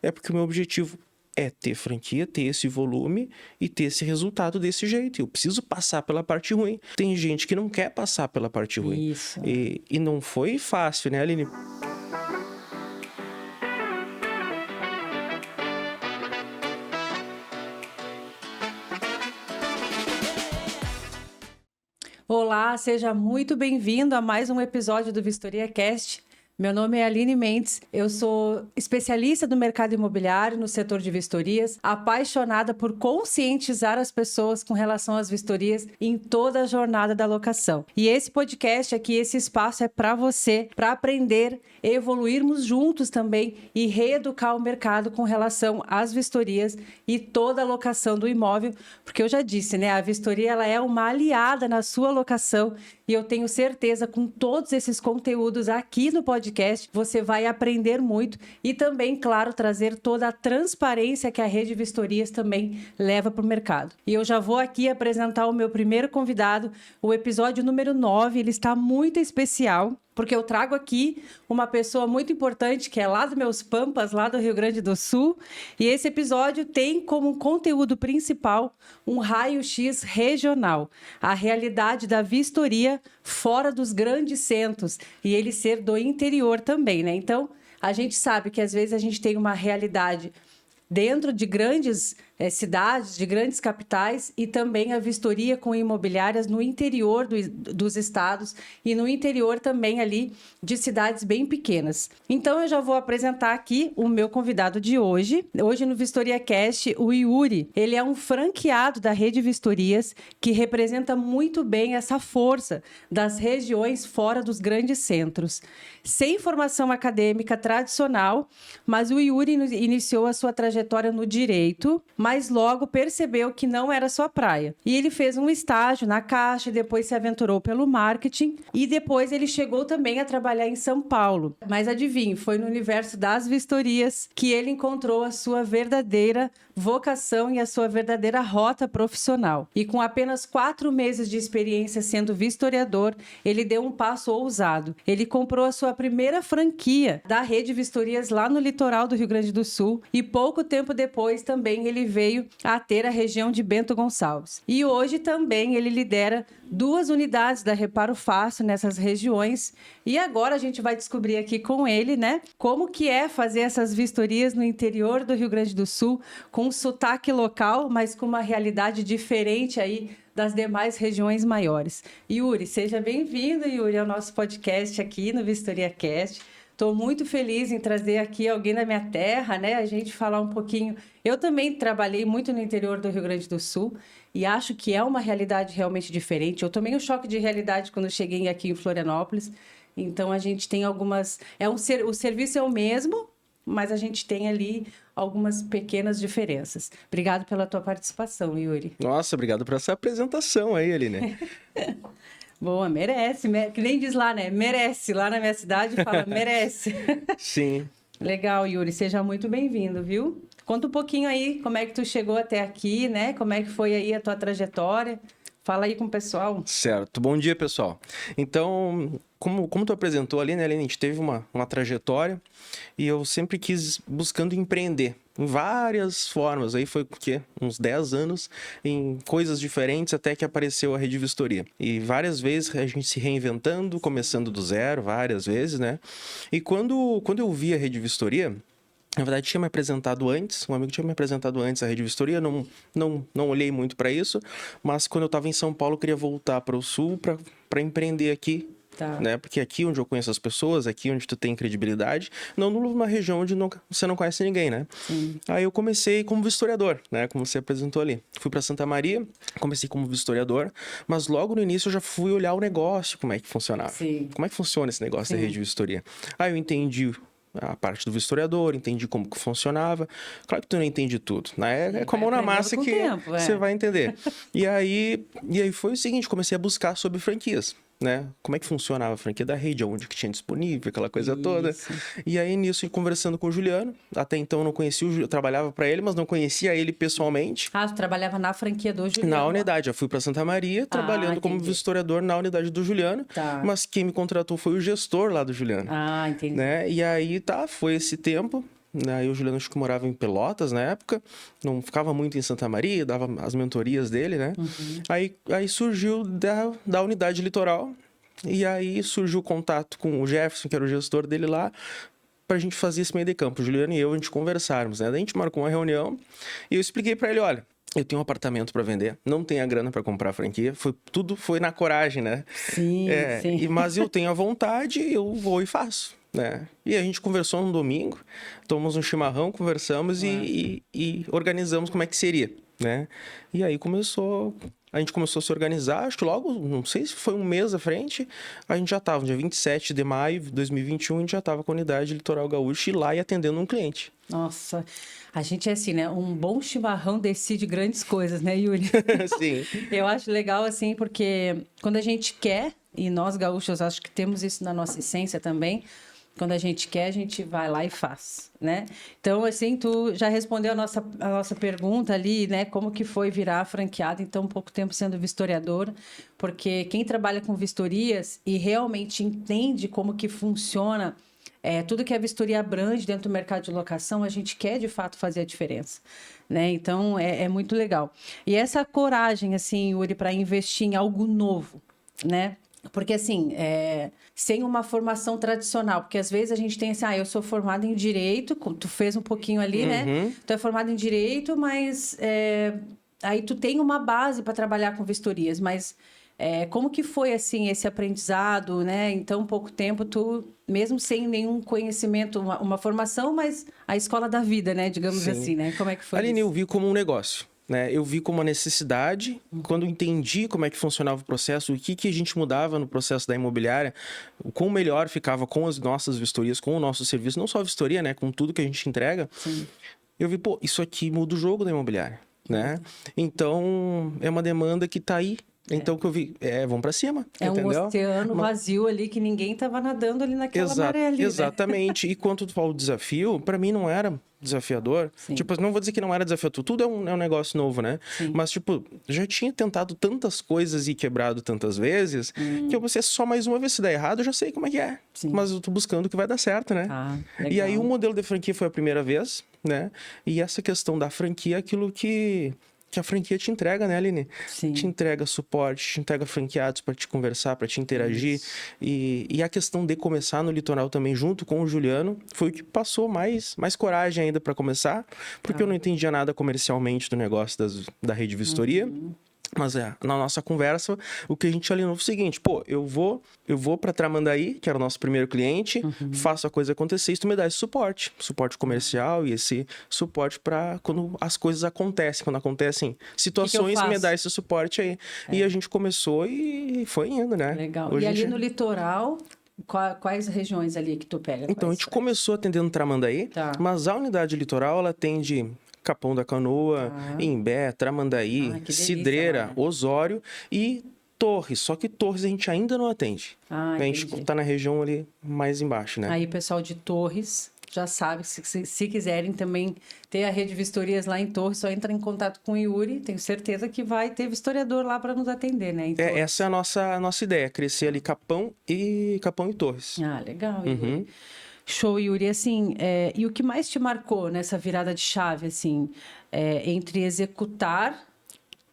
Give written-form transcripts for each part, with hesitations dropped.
é porque o meu objetivo é ter franquia, ter esse volume e ter esse resultado desse jeito. Eu preciso passar pela parte ruim. Tem gente que não quer passar pela parte ruim. Isso. E não foi fácil, né, Aline? Olá, seja muito bem-vindo a mais um episódio do Vistoria Cast. Meu nome é Aline Mendes, eu sou especialista do mercado imobiliário no setor de vistorias, apaixonada por conscientizar as pessoas com relação às vistorias em toda a jornada da locação. E esse podcast aqui, esse espaço é para você, para aprender, evoluirmos juntos também e reeducar o mercado com relação às vistorias e toda a locação do imóvel, porque eu já disse, né, a vistoria ela é uma aliada na sua locação e eu tenho certeza com todos esses conteúdos aqui no podcast, você vai aprender muito e também, claro, trazer toda a transparência que a Rede Vistorias também leva para o mercado. E eu já vou aqui apresentar o meu primeiro convidado, o episódio número 9, ele está muito especial, porque eu trago aqui uma pessoa muito importante, que é lá dos meus Pampas, lá do Rio Grande do Sul, e esse episódio tem como conteúdo principal um raio-x regional, a realidade da vistoria fora dos grandes centros, e ele ser do interior também, né? Então, a gente sabe que às vezes a gente tem uma realidade dentro de grandes cidades, de grandes capitais e também a vistoria com imobiliárias no interior dos estados e no interior também ali de cidades bem pequenas. Então, eu já vou apresentar aqui o meu convidado de hoje. Hoje no Vistoria Cast, o Yuri. Ele é um franqueado da Rede Vistorias que representa muito bem essa força das regiões fora dos grandes centros. Sem formação acadêmica tradicional, mas o Yuri iniciou a sua trajetória no direito, mas logo percebeu que não era sua praia. E ele fez um estágio na Caixa, depois se aventurou pelo marketing e depois ele chegou também a trabalhar em São Paulo. Mas adivinhe, foi no universo das vistorias que ele encontrou a sua verdadeira vocação e a sua verdadeira rota profissional. E com apenas 4 meses de experiência sendo vistoriador, ele deu um passo ousado. Ele comprou a sua primeira franquia da Rede Vistorias lá no litoral do Rio Grande do Sul e pouco tempo depois também ele veio a ter a região de Bento Gonçalves. E hoje também ele lidera 2 unidades da Reparo Fácil nessas regiões. E agora a gente vai descobrir aqui com ele, né, como que é fazer essas vistorias no interior do Rio Grande do Sul, com um sotaque local, mas com uma realidade diferente aí das demais regiões maiores. Yuri, seja bem-vindo, Yuri, ao nosso podcast aqui no Vistoria Cast. Estou muito feliz em trazer aqui alguém da minha terra, né? A gente falar um pouquinho. Eu também trabalhei muito no interior do Rio Grande do Sul e acho que é uma realidade realmente diferente. Eu tomei um choque de realidade quando cheguei aqui em Florianópolis. Então, a gente tem algumas... O serviço é o mesmo, mas a gente tem ali algumas pequenas diferenças. Obrigado pela tua participação, Yuri. Nossa, obrigado por essa apresentação aí, Aline. Boa, merece, que nem diz lá, né? Merece. Lá na minha cidade fala merece. Sim. Legal, Yuri. Seja muito bem-vindo, viu? Conta um pouquinho aí como é que tu chegou até aqui, né? Como é que foi aí a tua trajetória. Fala aí com o pessoal. Certo. Bom dia, pessoal. Então, como tu apresentou ali, né, Aline? A gente teve uma trajetória e eu sempre quis buscando empreender. Em várias formas, aí foi o quê? Uns 10 anos em coisas diferentes até que apareceu a Rede Vistoria. E várias vezes a gente se reinventando, começando do zero, várias vezes, né? E quando eu vi a Rede Vistoria, na verdade tinha me apresentado antes, um amigo tinha me apresentado antes a Rede Vistoria, não olhei muito para isso, mas quando eu estava em São Paulo eu queria voltar para o Sul para empreender aqui. Tá. Né? Porque aqui onde eu conheço as pessoas, aqui onde tu tem credibilidade, não numa região onde você não conhece ninguém, né? Sim. Aí eu comecei como vistoriador, né? Como você apresentou ali. Fui para Santa Maria, comecei como vistoriador, mas logo no início eu já fui olhar o negócio, como é que funcionava. Sim. Como é que funciona esse negócio da Rede Vistoria? Aí eu entendi a parte do vistoriador, entendi como que funcionava. Claro que tu não entende tudo, né? É com a mão na massa que você vai entender. E aí foi o seguinte, comecei a buscar sobre franquias. Né? Como é que funcionava a franquia da rede, onde que tinha disponível, aquela coisa toda. E aí, nisso, conversando com o Juliano, até então eu não conhecia, eu trabalhava para ele, mas não conhecia ele pessoalmente. Ah, tu trabalhava na franquia do Juliano? Na unidade, eu fui para Santa Maria, trabalhando como vistoriador na unidade do Juliano, mas quem me contratou foi o gestor lá do Juliano. Ah, entendi. Né? E aí, foi esse tempo, Aí o Juliano acho que morava em Pelotas na época, não ficava muito em Santa Maria, dava as mentorias dele, né? Aí surgiu da unidade litoral, e aí surgiu o contato com o Jefferson, que era o gestor dele lá, pra gente fazer esse meio de campo. O Juliano e eu, a gente conversarmos, né? Daí a gente marcou uma reunião e eu expliquei pra ele, olha, eu tenho um apartamento para vender, não tenho a grana para comprar a franquia, tudo foi na coragem, né? Sim, sim. Mas eu tenho a vontade, eu vou e faço, né? E a gente conversou no domingo, tomamos um chimarrão, conversamos e organizamos como é que seria, né? E aí a gente começou a se organizar, acho que logo, não sei se foi um mês à frente, a gente já estava, no dia 27 de maio de 2021, a gente já estava com a unidade Litoral Gaúcho e lá e atendendo um cliente. Nossa, a gente é assim, né? Um bom chimarrão decide grandes coisas, né, Yuri? Sim. Eu acho legal, assim, porque quando a gente quer, e nós gaúchos acho que temos isso na nossa essência também, quando a gente quer, a gente vai lá e faz, né? Então, assim, tu já respondeu a nossa pergunta ali, né? Como que foi virar franqueado em tão pouco tempo sendo vistoriador? Porque quem trabalha com vistorias e realmente entende como que funciona tudo que a vistoria abrange dentro do mercado de locação, a gente quer, de fato, fazer a diferença, né? Então, é muito legal. E essa coragem, assim, Yuri, para investir em algo novo, né? Porque, assim, sem uma formação tradicional, porque às vezes a gente tem assim, eu sou formada em Direito, tu fez um pouquinho ali, né? Tu é formada em Direito, mas aí tu tem uma base para trabalhar com vistorias, mas como que foi, assim, esse aprendizado, né? Em tão pouco tempo, tu, mesmo sem nenhum conhecimento, uma formação, mas a escola da vida, né? Digamos Sim. assim, né? Como é que foi Aline, isso? eu vi como um negócio. Né? Eu vi como uma necessidade, quando eu entendi como é que funcionava o processo, o que a gente mudava no processo da imobiliária, o quão melhor ficava com as nossas vistorias, com o nosso serviço, não só a vistoria, né? Com tudo que a gente entrega. Sim. Eu vi, isso aqui muda o jogo da imobiliária, né? Então, é uma demanda que tá aí. Então, que eu vi, vamos para cima, entendeu? Um oceano vazio ali que ninguém tava nadando ali naquela maré ali, exatamente. Né? E quanto tu fala o desafio, para mim não era desafiador. Sim. Tipo, não vou dizer que não era desafiador, tudo é um negócio novo, né? Sim. Mas, tipo, já tinha tentado tantas coisas e quebrado tantas vezes, que eu vou ser só mais uma vez. Se der errado, eu já sei como é que é. Sim. Mas eu tô buscando que vai dar certo, né? E aí o modelo de franquia foi a primeira vez, né? E essa questão da franquia é aquilo que a franquia te entrega, né, Aline? Sim. Te entrega suporte, te entrega franqueados para te conversar, para te interagir. E a questão de começar no litoral também, junto com o Juliano, foi o que passou mais coragem ainda para começar, porque eu não entendia nada comercialmente do negócio da rede vistoria. Mas na nossa conversa, o que a gente alinhou foi o seguinte, eu vou para Tramandaí, que era o nosso primeiro cliente, faço a coisa acontecer, e tu me dá esse suporte comercial e esse suporte para quando as coisas acontecem, quando acontecem situações, me dá esse suporte aí. E a gente começou e foi indo, né? Legal. Hoje e ali no litoral, quais regiões ali que tu pega? Então, a gente começou atendendo Tramandaí, mas a unidade litoral, ela atende Capão da Canoa, Imbé, Tramandaí, Cidreira, Osório e Torres. Só que Torres a gente ainda não atende. A gente tá na região ali mais embaixo, né? Aí o pessoal de Torres já sabe, se quiserem também ter a rede vistorias lá em Torres, só entra em contato com o Yuri. Tenho certeza que vai ter vistoriador lá para nos atender, né? Essa é a nossa ideia, crescer ali Capão e Torres. Ah, legal, Yuri. Show, Yuri. Assim, e o que mais te marcou nessa virada de chave, assim, entre executar,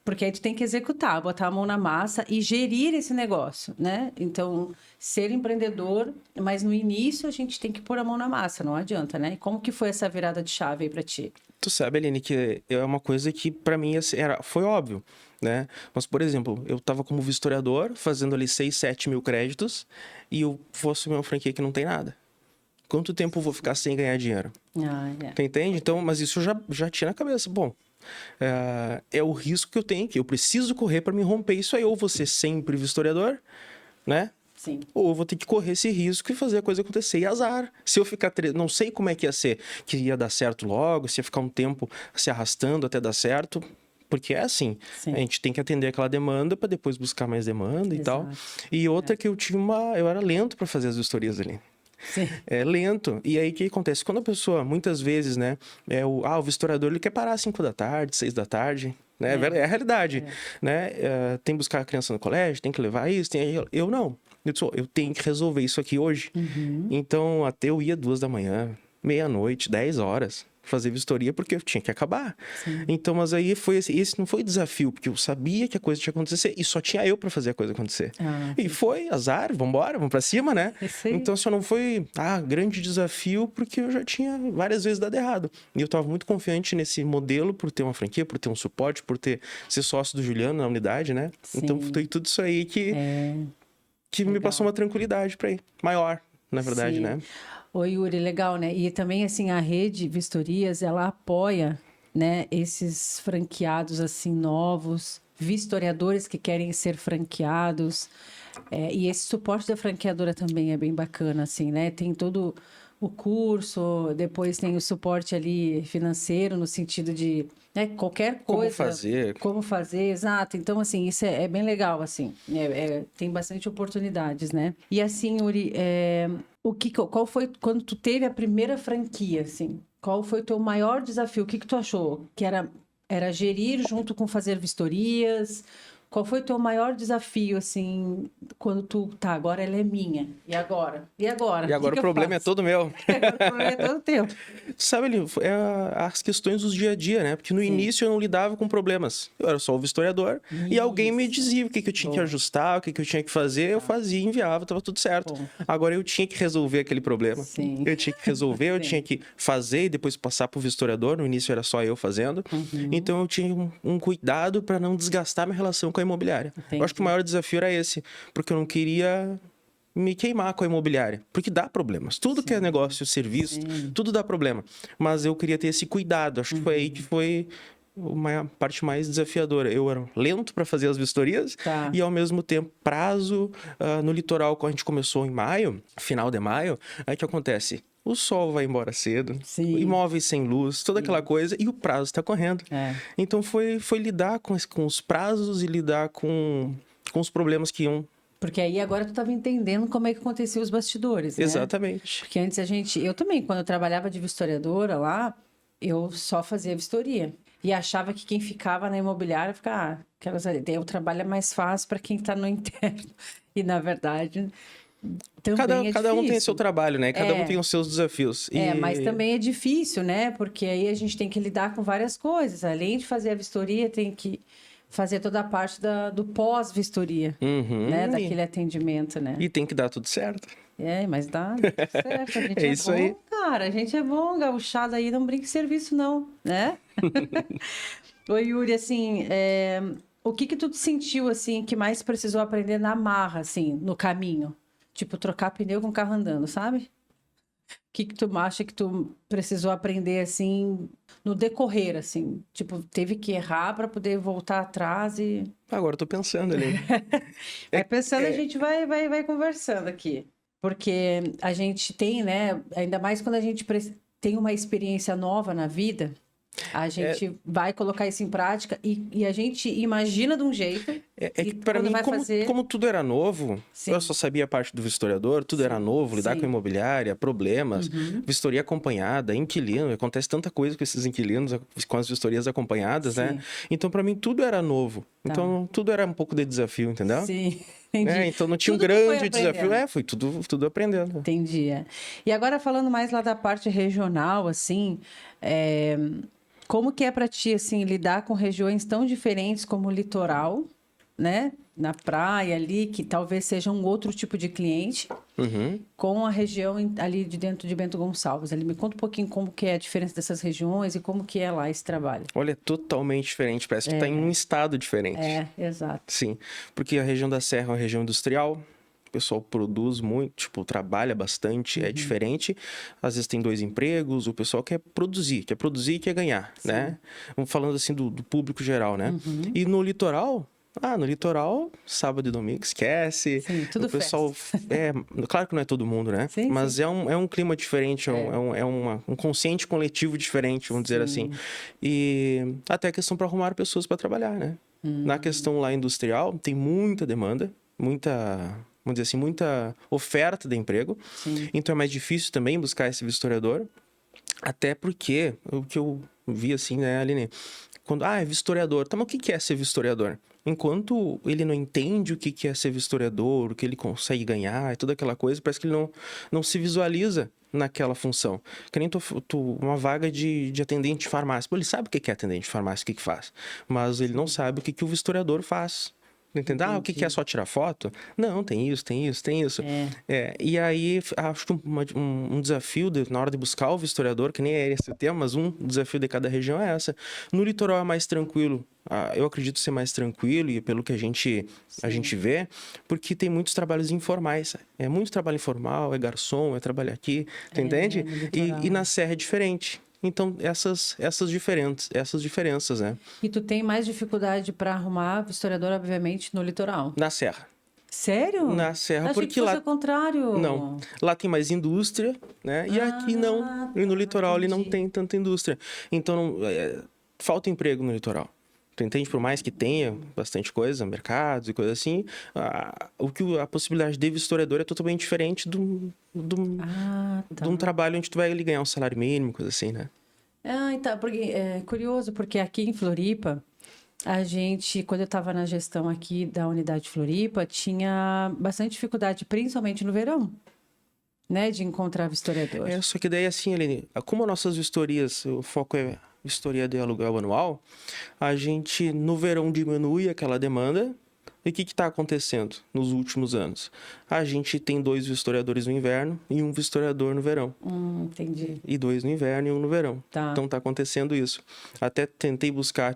porque aí tu tem que executar, botar a mão na massa e gerir esse negócio, né? Então, ser empreendedor, mas no início a gente tem que pôr a mão na massa, não adianta, né? E como que foi essa virada de chave aí pra ti? Tu sabe, Aline, que é uma coisa que pra mim foi óbvio, né? Mas, por exemplo, eu tava como vistoriador, fazendo ali 6, 7 mil créditos, e eu vou assumir uma franquia que não tem nada. Quanto tempo eu vou ficar sem ganhar dinheiro? Tu entende? Então, mas isso eu já tinha na cabeça. Bom, é o risco que eu tenho, que eu preciso correr para me romper isso aí. Ou vou ser sempre vistoriador, né? Sim. Ou eu vou ter que correr esse risco e fazer a coisa acontecer. E azar. Se eu ficar... Não sei como é que ia ser. Que ia dar certo logo, se ia ficar um tempo se arrastando até dar certo. Porque é assim, a gente tem que atender aquela demanda para depois buscar mais demanda e tal. E outra que eu era lento para fazer as vistorias ali. Sim. É lento. E aí, o que acontece? Quando a pessoa, muitas vezes, né? O vistoriador, ele quer parar às 5 da tarde, 6 da tarde. Né? É a realidade. Né? Tem que buscar a criança no colégio, tem que levar isso, eu não. Eu tenho que resolver isso aqui hoje. Então, até eu ia 2 da manhã, meia-noite, 10 horas, fazer vistoria porque eu tinha que acabar. Sim. Então, mas aí foi esse não foi o desafio, porque eu sabia que a coisa tinha que acontecer e só tinha eu para fazer a coisa acontecer. E foi azar, vambora, vamos para cima, né? Então, só não foi grande desafio porque eu já tinha várias vezes dado errado. E eu estava muito confiante nesse modelo por ter uma franquia, por ter um suporte, por ser sócio do Juliano na unidade, né? Sim. Então, foi tudo isso aí que me passou uma tranquilidade para ir. Maior, na verdade, Sim. né? Oi, Yuri, legal, né? E também, assim, a rede Vistorias, ela apoia, né, esses franqueados, assim, novos, vistoriadores que querem ser franqueados. E esse suporte da franqueadora também é bem bacana, assim, né? Tem todo o curso, depois tem o suporte ali financeiro, no sentido de, né, qualquer coisa. Como fazer, exato. Então, assim, isso é bem legal, assim. Tem bastante oportunidades, né? E assim, Yuri, qual foi, quando tu teve a primeira franquia, assim, qual foi o teu maior desafio? O que tu achou? Que era gerir junto com fazer vistorias? Qual foi o teu maior desafio, assim, quando agora ela é minha. E agora? E agora? E agora o problema é todo meu. Agora o problema é todo teu. Sabe, as questões do dia a dia, né? Porque no início eu não lidava com problemas. Eu era só o vistoriador e alguém me dizia o que eu tinha que ajustar, o que eu tinha que fazer, eu fazia, enviava, tava tudo certo. Agora eu tinha que resolver aquele problema. Sim. Eu tinha que resolver, eu tinha que fazer e depois passar pro vistoriador. No início era só eu fazendo. Então eu tinha um cuidado para não desgastar minha relação com a imobiliária. Eu acho que o maior desafio era esse, porque eu não queria me queimar com a imobiliária, porque dá problemas. Tudo que é negócio, serviço, tudo dá problema. Mas eu queria ter esse cuidado. Acho que foi aí que foi a parte mais desafiadora. Eu era lento para fazer as vistorias e, ao mesmo tempo, prazo. No litoral, quando a gente começou em maio, final de maio, aí que acontece? O sol vai embora cedo, imóveis sem luz, toda aquela coisa, e o prazo está correndo. Então, foi lidar com os prazos e lidar com os problemas que iam. Porque aí agora tu estava entendendo como é que acontecia os bastidores, né? Exatamente. Porque antes eu também, quando eu trabalhava de vistoriadora lá, eu só fazia vistoria. E achava que quem ficava na imobiliária ficava, o trabalho é mais fácil para quem está no interno. E, na verdade, também cada um tem seu trabalho, né? Cada um tem os seus desafios. Mas também é difícil, né? Porque aí a gente tem que lidar com várias coisas. Além de fazer a vistoria, tem que fazer toda a parte do pós-vistoria, né? Daquele atendimento, né? E tem que dar tudo certo. Mas dá certo. A gente isso bom, aí. cara. A gente é bom, gauchada aí, não brinca em serviço, não, né? Oi, Yuri, assim, o que tu sentiu, assim, que mais precisou aprender na marra, assim, no caminho? Tipo, trocar pneu com o carro andando, sabe? O que tu acha que tu precisou aprender, assim, no decorrer, assim? Tipo, teve que errar para poder voltar atrás e... Agora eu tô pensando ali. Vai pensando, a gente vai conversando aqui. Porque a gente tem, né? Ainda mais quando a gente tem uma experiência nova na vida, a gente vai colocar isso em prática e a gente imagina de um jeito. Que para mim, como tudo era novo, eu só sabia a parte do vistoriador, tudo era novo, lidar com a imobiliária, problemas, vistoria acompanhada, inquilino, acontece tanta coisa com esses inquilinos, com as vistorias acompanhadas, né? Então, para mim, tudo era novo. Então, tudo era um pouco de desafio, entendeu? Sim. Então não tinha um grande desafio. Foi tudo aprendendo. Entendi. E agora falando mais lá da parte regional, assim, como que é para ti, assim, lidar com regiões tão diferentes como o litoral, né? Na praia ali, que talvez seja um outro tipo de cliente, com a região ali de dentro de Bento Gonçalves. Ali, me conta um pouquinho como que é a diferença dessas regiões e como que é lá esse trabalho. Olha, é totalmente diferente. Parece que está em um estado diferente. Exato. Sim, porque a região da Serra é uma região industrial. O pessoal produz muito, tipo, trabalha bastante, é diferente. Às vezes tem 2 empregos, o pessoal quer produzir e quer ganhar, né? Vamos falando assim do público geral, né? E no litoral, sábado e domingo, esquece. Sim, tudo o pessoal claro que não é todo mundo, né? Sim, mas é um clima diferente, um consciente coletivo diferente, vamos dizer assim. E até a questão para arrumar pessoas para trabalhar, né? Na questão lá industrial, tem muita demanda, vamos dizer assim, muita oferta de emprego. Então é mais difícil também buscar esse vistoriador. Até porque, o que eu vi assim, né, Aline? quando, é vistoriador. Tá, mas o que é ser vistoriador? Enquanto ele não entende o que é ser vistoriador, o que ele consegue ganhar e toda aquela coisa, parece que ele não se visualiza naquela função. Que nem uma vaga de atendente de farmácia. Pô, ele sabe o que é atendente de farmácia, o que faz. Mas ele não sabe o que o vistoriador faz. Entendeu? O que é só tirar foto? Não, tem isso, tem isso, tem isso. E aí, acho que um desafio na hora de buscar o vistoriador, que nem é esse o tema, mas um desafio de cada região é essa. No litoral é mais tranquilo. Eu acredito ser mais tranquilo, e pelo que a gente vê, porque tem muitos trabalhos informais. É muito trabalho informal, é garçom, é trabalhar aqui, tu entende? E na Serra é diferente. Então, essas diferenças, né? E tu tem mais dificuldade para arrumar vistoriador, obviamente, no litoral? Na Serra. Sério? Na Serra, Achei porque que fosse lá... o contrário. Não. Lá tem mais indústria, né? E aqui não. E no litoral ele não tem tanta indústria. Então, falta emprego no litoral. Tu entende? Por mais que tenha bastante coisa, mercados e coisa assim, a possibilidade de vistoriador é totalmente diferente de um trabalho onde tu vai ali ganhar um salário mínimo, coisa assim, né? Então, porque, é curioso, porque aqui em Floripa, a gente, quando eu estava na gestão aqui da unidade de Floripa, tinha bastante dificuldade, principalmente no verão, né, de encontrar vistoriador. Só que daí, assim, Aline, como as nossas vistorias, o foco é vistoria de aluguel anual, a gente, no verão, diminui aquela demanda. E o que está acontecendo nos últimos anos? A gente tem 2 vistoriadores no inverno e 1 vistoriador no verão. Entendi. E 2 no inverno e 1 no verão. Tá. Então está acontecendo isso. Até tentei buscar,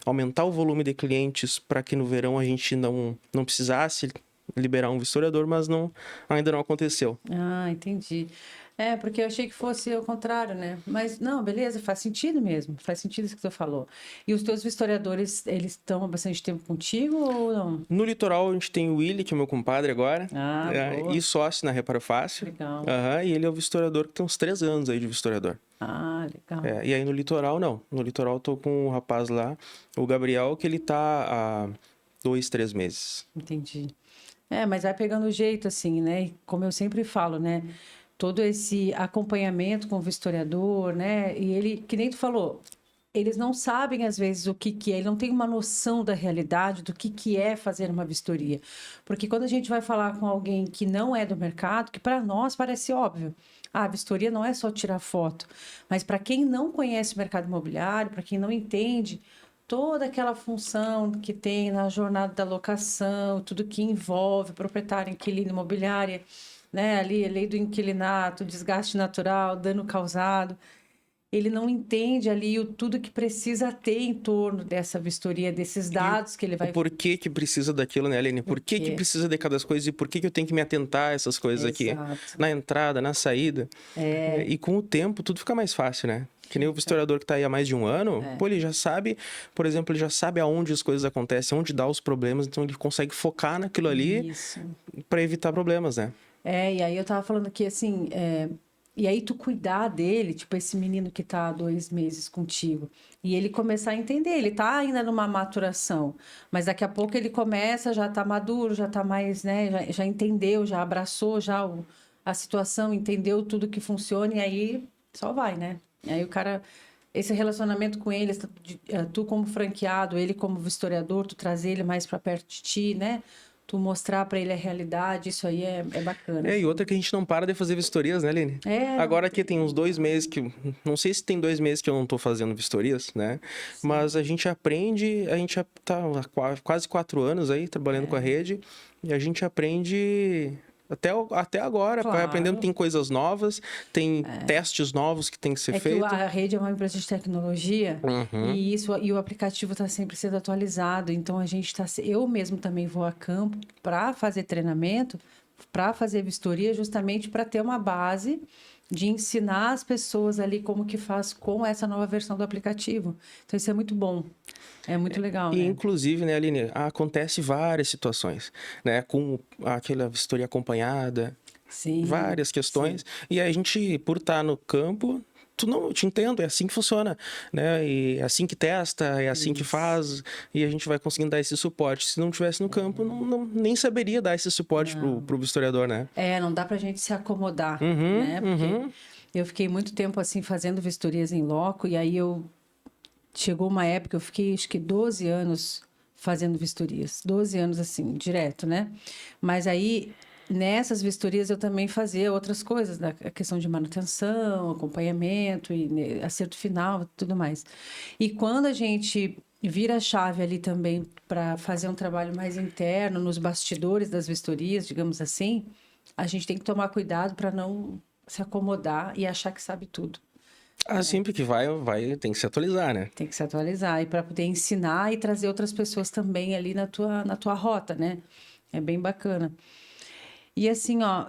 aumentar o volume de clientes para que no verão a gente não precisasse liberar um vistoriador, mas ainda não aconteceu. Entendi. Porque eu achei que fosse o contrário, né? Mas, não, beleza, faz sentido mesmo. Faz sentido isso que você falou. E os teus vistoriadores, eles estão há bastante tempo contigo ou não? No litoral, a gente tem o Willi, que é meu compadre agora. Boa. E sócio na Reparo Fácil. Legal. E ele é o vistoriador que tem uns 3 anos aí de vistoriador. Legal. E aí no litoral, não. No litoral, eu tô com um rapaz lá, o Gabriel, que ele tá há 2, 3 meses. Entendi. Mas vai pegando o jeito, assim, né? E como eu sempre falo, né? Todo esse acompanhamento com o vistoriador, né? E ele, que nem tu falou, eles não sabem, às vezes, o que é, ele não tem uma noção da realidade, do que é fazer uma vistoria. Porque quando a gente vai falar com alguém que não é do mercado, que para nós parece óbvio, a vistoria não é só tirar foto, mas para quem não conhece o mercado imobiliário, para quem não entende toda aquela função que tem na jornada da locação, tudo que envolve proprietário, inquilino, imobiliária, né? Ali, a lei do inquilinato, desgaste natural, dano causado. Ele não entende ali tudo que precisa ter em torno dessa vistoria, desses dados que ele vai... Por que precisa daquilo, né, Aline? Por que precisa de cada coisa e por que eu tenho que me atentar a essas coisas aqui? Na entrada, na saída. E com o tempo, tudo fica mais fácil, né? Que nem o vistoriador que tá aí há mais de 1 ano, ele já sabe, por exemplo, ele já sabe aonde as coisas acontecem, onde dá os problemas, então ele consegue focar naquilo ali para evitar problemas, né? E aí eu tava falando que, assim, e aí tu cuidar dele, tipo esse menino que tá há 2 meses contigo, e ele começar a entender, ele tá ainda numa maturação, mas daqui a pouco ele começa, já tá maduro, já tá mais, né, já entendeu, já abraçou já a situação, entendeu tudo que funciona, e aí só vai, né? E aí o cara, esse relacionamento com ele, tu como franqueado, ele como vistoriador, tu trazer ele mais para perto de ti, né? Tu mostrar para ele a realidade, isso aí é bacana. E outra que a gente não para de fazer vistorias, né, Aline? Agora aqui tem uns 2 meses que... Não sei se tem 2 meses que eu não tô fazendo vistorias, né? Sim. Mas a gente aprende... A gente já tá há quase 4 anos aí trabalhando com a rede. E a gente aprende... Até agora, vai aprendendo, tem coisas novas, tem testes novos que tem que ser feito. A rede é uma empresa de tecnologia e o aplicativo está sempre sendo atualizado. Então, eu mesmo também vou a campo para fazer treinamento, para fazer vistoria, justamente para ter uma base de ensinar as pessoas ali como que faz com essa nova versão do aplicativo. Então, isso é muito bom. É muito legal, E, né? inclusive, né, Aline, acontece várias situações, né? Com aquela vistoria acompanhada, várias questões. E a gente, por estar no campo, te entendo, é assim que funciona, né? E é assim que testa, é assim que faz, e a gente vai conseguindo dar esse suporte. Se não tivesse no campo, nem saberia dar esse suporte pro vistoriador, né? Não dá pra gente se acomodar, né? Porque eu fiquei muito tempo, assim, fazendo vistorias em loco, e aí eu chegou uma época, eu fiquei acho que 12 anos fazendo vistorias. 12 anos assim, direto, né? Mas aí, nessas vistorias, eu também fazia outras coisas, né? A questão de manutenção, acompanhamento, e né, acerto final e tudo mais. E quando a gente vira a chave ali também para fazer um trabalho mais interno, nos bastidores das vistorias, digamos assim, a gente tem que tomar cuidado para não se acomodar e achar que sabe tudo. Sempre que vai, tem que se atualizar, né? Tem que se atualizar e para poder ensinar e trazer outras pessoas também ali na tua rota, né? É bem bacana. E assim, ó,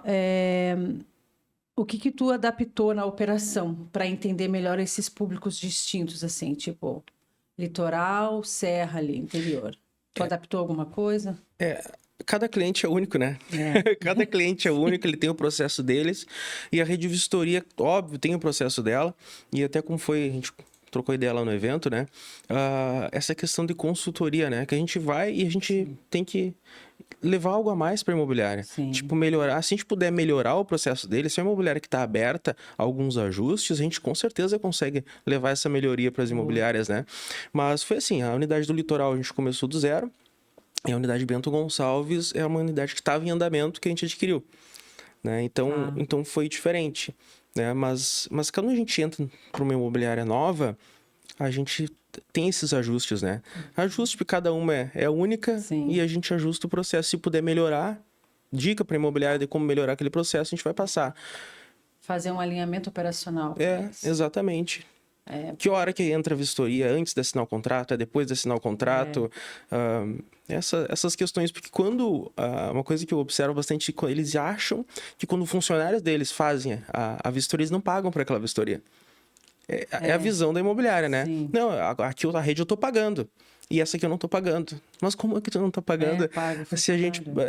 o que tu adaptou na operação para entender melhor esses públicos distintos, assim, tipo litoral, serra ali, interior? Tu adaptou alguma coisa? Cada cliente é único, né? É. Cada cliente é único, ele tem o processo deles. E a rede de vistoria, óbvio, tem o processo dela. E até como foi, a gente trocou ideia lá no evento, né? Essa questão de consultoria, né? Que a gente vai e a gente tem que levar algo a mais para a imobiliária. Sim. Tipo, melhorar. Se a gente puder melhorar o processo dele, se a imobiliária que está aberta a alguns ajustes, a gente com certeza consegue levar essa melhoria para as imobiliárias, né? Mas foi assim, a unidade do litoral a gente começou do zero. E a unidade Bento Gonçalves é uma unidade que estava em andamento que a gente adquiriu, né? Então foi diferente, né? Mas quando a gente entra para uma imobiliária nova, a gente tem esses ajustes, né? Ajuste porque cada uma é única. Sim. E a gente ajusta o processo. Se puder melhorar, dica para a imobiliária de como melhorar aquele processo, a gente vai passar. Fazer um alinhamento operacional. Exatamente. Que hora que entra a vistoria? Antes de assinar o contrato? É depois de assinar o contrato? Essas questões. Porque quando... uma coisa que eu observo bastante, eles acham que quando funcionários deles fazem a vistoria, eles não pagam por aquela vistoria. É a visão da imobiliária, né? Sim. Não, aqui a rede eu tô pagando. E essa aqui eu não tô pagando. Mas como é que tu não tá pagando? Paga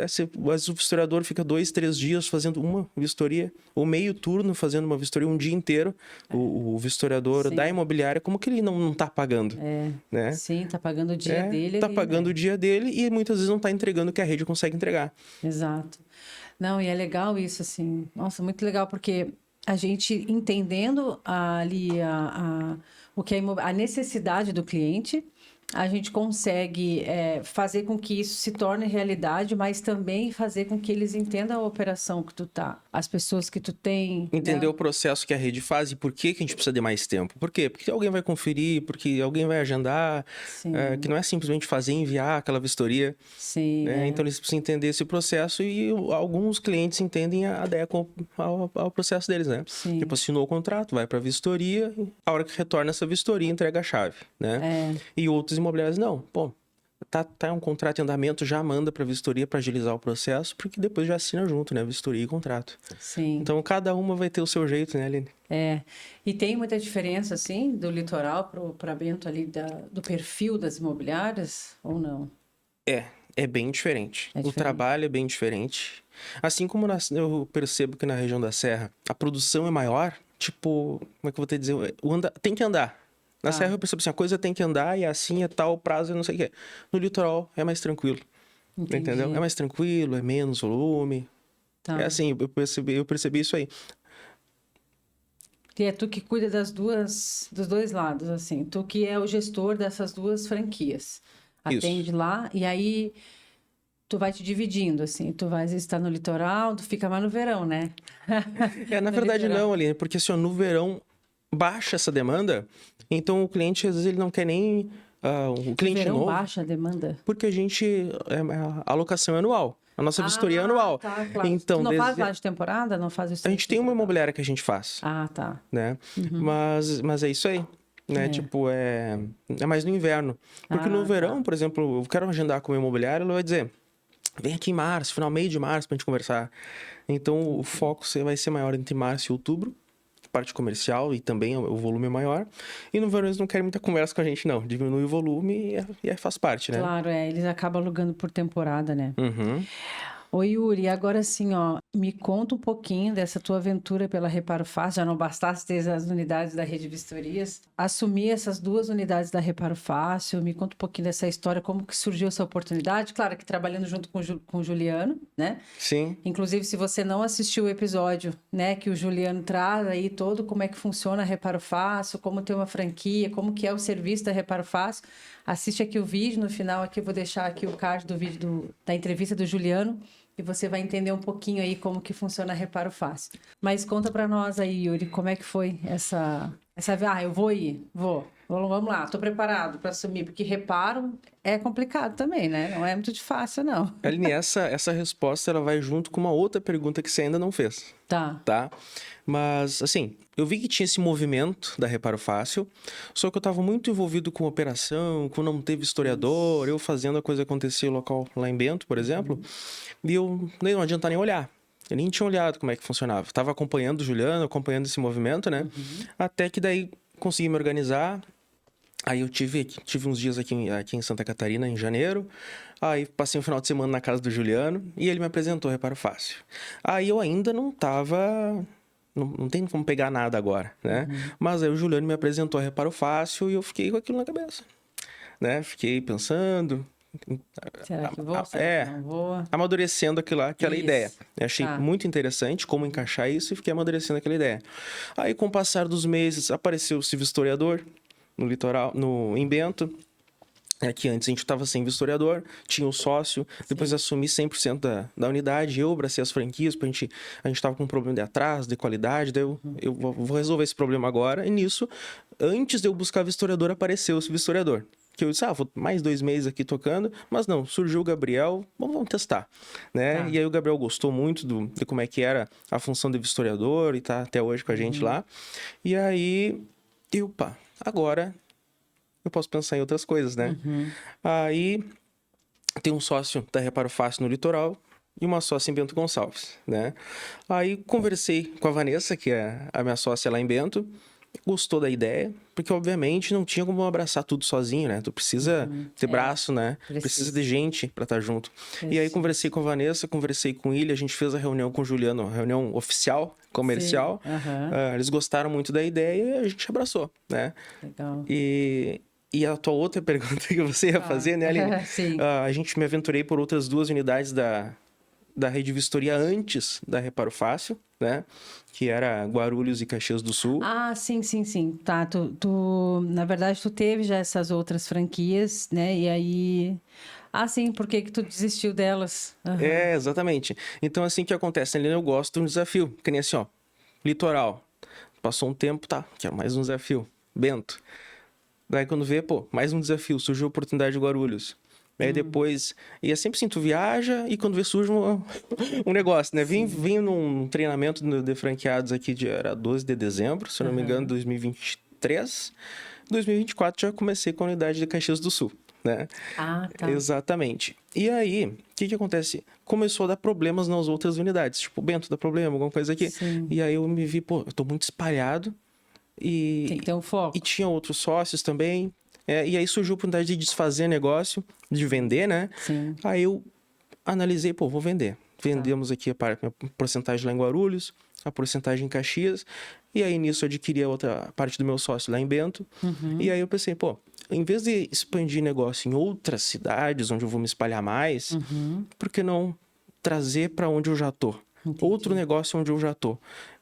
Se o vistoriador fica 2, 3 dias fazendo uma vistoria, ou meio turno fazendo uma vistoria um dia inteiro, o vistoriador Sim. da imobiliária, como que ele não tá pagando? Né? Sim, tá pagando o dia dele. Tá ali, pagando né? o dia dele e muitas vezes não tá entregando o que a rede consegue entregar. Exato. Não, e é legal isso, assim. Nossa, muito legal, porque a gente entendendo ali o que a necessidade do cliente, a gente consegue fazer com que isso se torne realidade, mas também fazer com que eles entendam a operação que tu tá, as pessoas que tu tem. Entender né? o processo que a rede faz e por que que a gente precisa de mais tempo. Por quê? Porque alguém vai conferir, porque alguém vai agendar, Sim. Que não é simplesmente fazer e enviar aquela vistoria. Sim. Né? Então eles precisam entender esse processo e alguns clientes entendem adequam ao processo deles, né? Sim. Tipo, assinou o contrato, vai para vistoria, a hora que retorna essa vistoria, entrega a chave, né? E outros imobiliários não. Pô, tá um contrato em andamento, já manda para vistoria para agilizar o processo, porque depois já assina junto, né? Vistoria e contrato. Sim. Então cada uma vai ter o seu jeito, né, Aline? E tem muita diferença, assim, do litoral para Bento ali, do perfil das imobiliárias, ou não? É bem diferente. É diferente. O trabalho é bem diferente. Assim como eu percebo que na região da Serra a produção é maior, tipo, como é que eu vou te dizer? Tem que andar. Na Serra eu percebo assim, a coisa tem que andar e assim é tal prazo e não sei o quê. No litoral é mais tranquilo. Entendi. Entendeu? É mais tranquilo, é menos volume. Tá. É assim, eu percebi isso aí. E é tu que cuida dos dois lados, assim. Tu que é o gestor dessas duas franquias. Atende lá e aí tu vai te dividindo, assim. Tu vai estar no litoral, tu fica mais no verão, né? Na verdade não, Aline, porque assim, ó, no verão baixa essa demanda, então o cliente às vezes ele não quer nem o cliente verão novo. baixa a demanda? Porque a alocação é anual. A nossa vistoria é anual. Tá, claro. Então, Tu não faz lá de temporada? Não faz a gente tem uma imobiliária que a gente faz, tá. né? Mas é isso aí, né? Tipo, é mais no inverno. Porque no verão, por exemplo, eu quero agendar com uma imobiliária, ela vai dizer, vem aqui em março, meio de março, pra gente conversar. Então, o foco vai ser maior entre março e outubro, parte comercial, e também o volume é maior. E no verão eles não querem muita conversa com a gente, não. Diminui o volume e aí faz parte, né? Claro, eles acabam alugando por temporada, né? Uhum. Ô Yuri, agora sim, ó, Me conta um pouquinho dessa tua aventura pela Reparo Fácil. Já não bastasse ter as unidades da Rede Vistorias, assumir essas 2 unidades da Reparo Fácil. Me conta um pouquinho dessa história, como que surgiu essa oportunidade. Claro que trabalhando junto com o Juliano, né? Sim. Inclusive, se você não assistiu o episódio, né, que o Juliano traz aí todo como é que funciona a Reparo Fácil, como ter uma franquia, como que é o serviço da Reparo Fácil, assiste aqui o vídeo. No final aqui eu vou deixar aqui o card do vídeo da entrevista do Juliano. E você vai entender um pouquinho aí como que funciona a Reparo Fácil. Mas conta para nós aí, Yuri, como é que foi essa... eu vou ir, vou. Vamos lá, estou preparado para assumir, porque reparo é complicado também, né? Não é muito fácil, não. Aline, essa resposta ela vai junto com uma outra pergunta que você ainda não fez. Tá? Mas, assim, eu vi que tinha esse movimento da Reparo Fácil, só que eu estava muito envolvido com operação, com não teve historiador, eu fazendo a coisa acontecer local lá em Bento, por exemplo, e eu não adianta nem olhar. Eu nem tinha olhado como é que funcionava. Estava acompanhando o Juliano, acompanhando esse movimento, né? Até que daí consegui me organizar. Aí eu tive uns dias aqui em Santa Catarina, em janeiro. Aí passei um final de semana na casa do Juliano e ele me apresentou Reparo Fácil. Aí eu ainda não tava... Não tem como pegar nada agora, né? Mas aí o Juliano me apresentou Reparo Fácil e eu fiquei com aquilo na cabeça, né? Fiquei pensando... Será que vou? Será que não vou? Amadurecendo aquela ideia. Eu achei muito interessante como encaixar isso e fiquei amadurecendo aquela ideia. Aí, com o passar dos meses, apareceu o Civil Historiador no litoral, em Bento. Que antes a gente estava sem vistoriador, tinha o sócio, depois assumi 100% da unidade, eu abracei as franquias, porque a gente estava com um problema de atraso, de qualidade, daí eu vou resolver esse problema agora. E nisso, antes de eu buscar vistoriador, apareceu o vistoriador. Que eu disse, vou mais 2 meses aqui tocando, mas não, surgiu o Gabriel, vamos testar, né? E aí o Gabriel gostou muito de como é que era a função de vistoriador e tá até hoje com a gente lá. E aí, agora eu posso pensar em outras coisas, né? Aí tem um sócio da Reparo Fácil no litoral e uma sócia em Bento Gonçalves, né? Aí conversei com a Vanessa, que é a minha sócia lá em Bento, gostou da ideia, porque obviamente não tinha como abraçar tudo sozinho, né? Tu precisa ter braço, né? Precisa de gente para estar junto. E aí conversei com a Vanessa, conversei com ele, a gente fez a reunião com o Juliano, a reunião oficial, comercial. Eles gostaram muito da ideia e a gente abraçou, né? Legal. E a tua outra pergunta que você ia fazer, né, Aline? Sim. A gente me aventurei por outras 2 unidades da Rede Vistoria antes da Reparo Fácil, né? Que era Guarulhos e Caxias do Sul. Sim. Tá, na verdade, tu teve já essas outras franquias, né? E aí... sim, por que tu desistiu delas? Exatamente. Então, assim que acontece, Aline, eu gosto de um desafio. Que nem assim, litoral. Passou um tempo, quero mais um desafio. Bento. Daí quando vê, mais um desafio, surgiu a oportunidade de Guarulhos. Aí depois, e é sempre assim, tu viaja e quando vê surge um negócio, né? Vim num treinamento de franqueados aqui, era 12 de dezembro, se eu não me engano, 2023. 2024 já comecei com a unidade de Caxias do Sul, né? Tá. Exatamente. E aí, o que acontece? Começou a dar problemas nas outras unidades. Tipo, Bento dá problema, alguma coisa aqui. Sim. E aí eu me vi, eu tô muito espalhado. Tem que ter um foco. E tinha outros sócios também. E aí surgiu a oportunidade de desfazer negócio, de vender, né? Sim. Aí eu analisei, vou vender. Vendemos aqui a porcentagem lá em Guarulhos, a porcentagem em Caxias. E aí nisso eu adquiri a outra parte do meu sócio lá em Bento. E aí eu pensei, em vez de expandir negócio em outras cidades, onde eu vou me espalhar mais, por que não trazer para onde eu já tô? Entendi. Outro negócio onde eu já tô.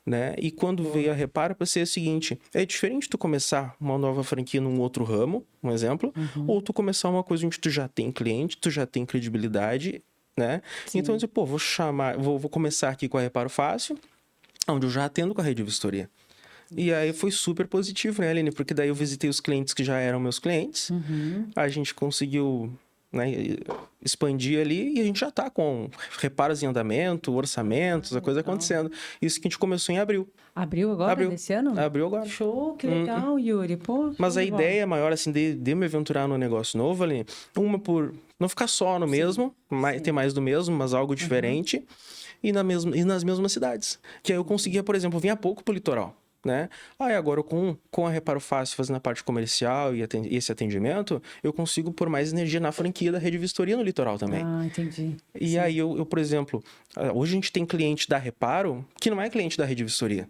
Né? E quando veio a Reparo, eu pensei o seguinte, é diferente tu começar uma nova franquia num outro ramo, um exemplo, ou tu começar uma coisa onde tu já tem cliente, tu já tem credibilidade, né? Sim. Então eu disse, vou começar aqui com a Reparo Fácil, onde eu já atendo com a Rede Vistoria. E aí foi super positivo, né, Aline? Porque daí eu visitei os clientes que já eram meus clientes, a gente conseguiu, né, expandir ali e a gente já tá com reparos em andamento, orçamentos, a coisa acontecendo. Isso que a gente começou em abril. Abril agora, desse ano? Abril agora. Show, que legal, Yuri. Mas a ideia maior, assim, de me aventurar no negócio novo, ali, por não ficar só no mesmo, ter mais do mesmo, mas algo diferente, e nas mesmas cidades. Que aí eu conseguia, por exemplo, vir há pouco pro litoral. né? E agora com a Reparo Fácil fazendo a parte comercial e esse atendimento, eu consigo pôr mais energia na franquia da Rede Vistoria no litoral também. Entendi. E Sim. aí eu, por exemplo, hoje a gente tem cliente da Reparo que não é cliente da Rede Vistoria.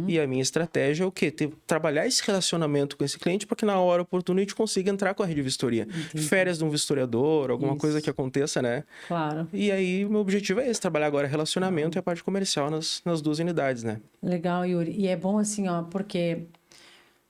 E a minha estratégia é o quê? Trabalhar esse relacionamento com esse cliente para que na hora oportuna a gente consiga entrar com a Rede Vistoria. Entendi. Férias de um vistoriador, alguma coisa que aconteça, né? Claro. E aí o meu objetivo é esse, trabalhar agora relacionamento e a parte comercial nas duas unidades, né? Legal, Yuri. E é bom assim, porque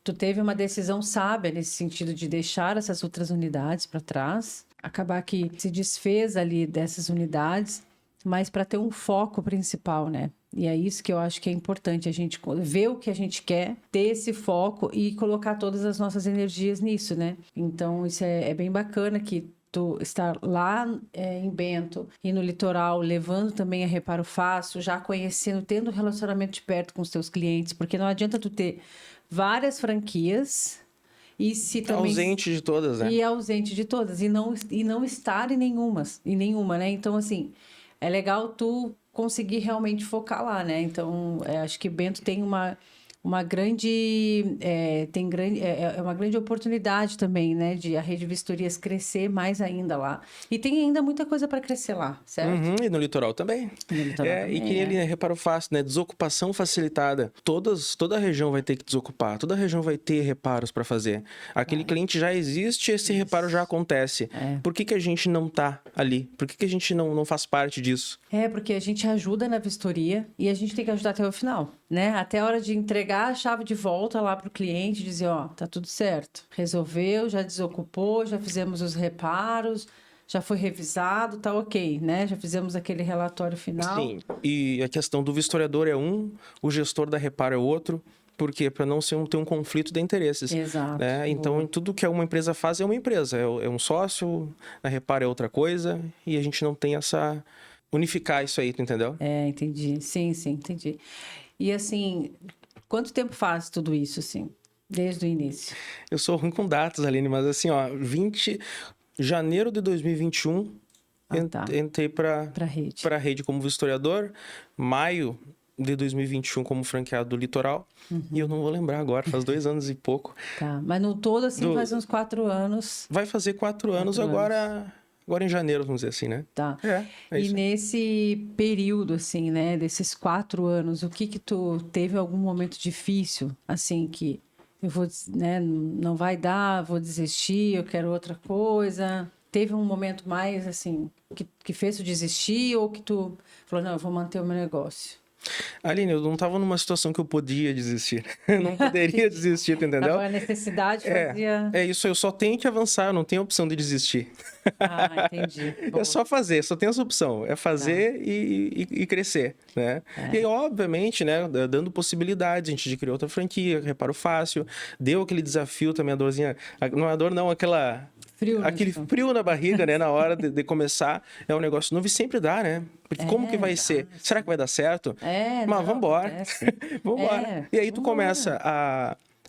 tu teve uma decisão sábia nesse sentido de deixar essas outras unidades para trás, acabar que se desfez ali dessas unidades, mas para ter um foco principal, né? E é isso que eu acho que é importante, a gente ver o que a gente quer, ter esse foco e colocar todas as nossas energias nisso, né? Então, isso é bem bacana que tu estar lá em Bento e no litoral, levando também a Reparo Fácil, já conhecendo, tendo um relacionamento de perto com os teus clientes, porque não adianta tu ter várias franquias e se também... Ausente de todas, né? E ausente de todas, e não estar em nenhuma, né? Então, assim, é legal tu conseguir realmente focar lá, né? Então, acho que Bento tem uma grande uma grande oportunidade também, né, de a Rede Vistorias crescer mais ainda lá. E tem ainda muita coisa para crescer lá, certo? E no litoral também. No litoral também, e que ele Reparo Fácil, né? Desocupação facilitada. Toda a região vai ter que desocupar, toda a região vai ter reparos para fazer. Aquele cliente já existe, esse reparo já acontece. Por que a gente não tá ali? Por que a gente não faz parte disso? Porque a gente ajuda na vistoria e a gente tem que ajudar até o final, né? Até a hora de entregar a chave de volta lá para o cliente, dizer, tá tudo certo. Resolveu, já desocupou, já fizemos os reparos, já foi revisado, tá ok, né? Já fizemos aquele relatório final. Sim, e a questão do vistoriador é o gestor da Reparo é outro. Por quê? Para não ter um conflito de interesses. Exato. Né? Então, tudo que uma empresa faz é uma empresa. É um sócio, a Reparo é outra coisa. E a gente não tem essa... unificar isso aí, tu entendeu? Entendi. Sim, entendi. E assim, quanto tempo faz tudo isso, assim? Desde o início? Eu sou ruim com datas, Aline, mas assim, janeiro de 2021, entrei para a rede como vistoriador, maio de 2021 como franqueado do Litoral, e eu não vou lembrar agora, faz 2 anos e pouco. Tá, mas no todo, assim, faz uns 4 anos. Vai fazer 4 anos agora em janeiro, vamos dizer assim, né? Tá. É e isso. Nesse período, assim, né, desses 4 anos, o que tu teve algum momento difícil, assim, que eu vou, né, não vai dar, vou desistir, eu quero outra coisa? Teve um momento mais, assim, que fez tu desistir ou que tu falou, não, eu vou manter o meu negócio? Aline, eu não estava numa situação que eu podia desistir. Eu não poderia desistir, tu entendeu? A necessidade fazia... É isso, eu só tenho que avançar, eu não tenho opção de desistir. Entendi. É só fazer, só tem essa opção. É fazer e crescer, né? E aí, obviamente, né, dando possibilidades, a gente adquiriu outra franquia, Reparo Fácil, deu aquele desafio também, a dorzinha... Não é a dor, não, aquele frio na barriga, né? Na hora de começar. É um negócio novo e sempre dá, né? Porque como que vai ser? Será que vai dar certo? Mas vambora. Vambora. E aí tu começa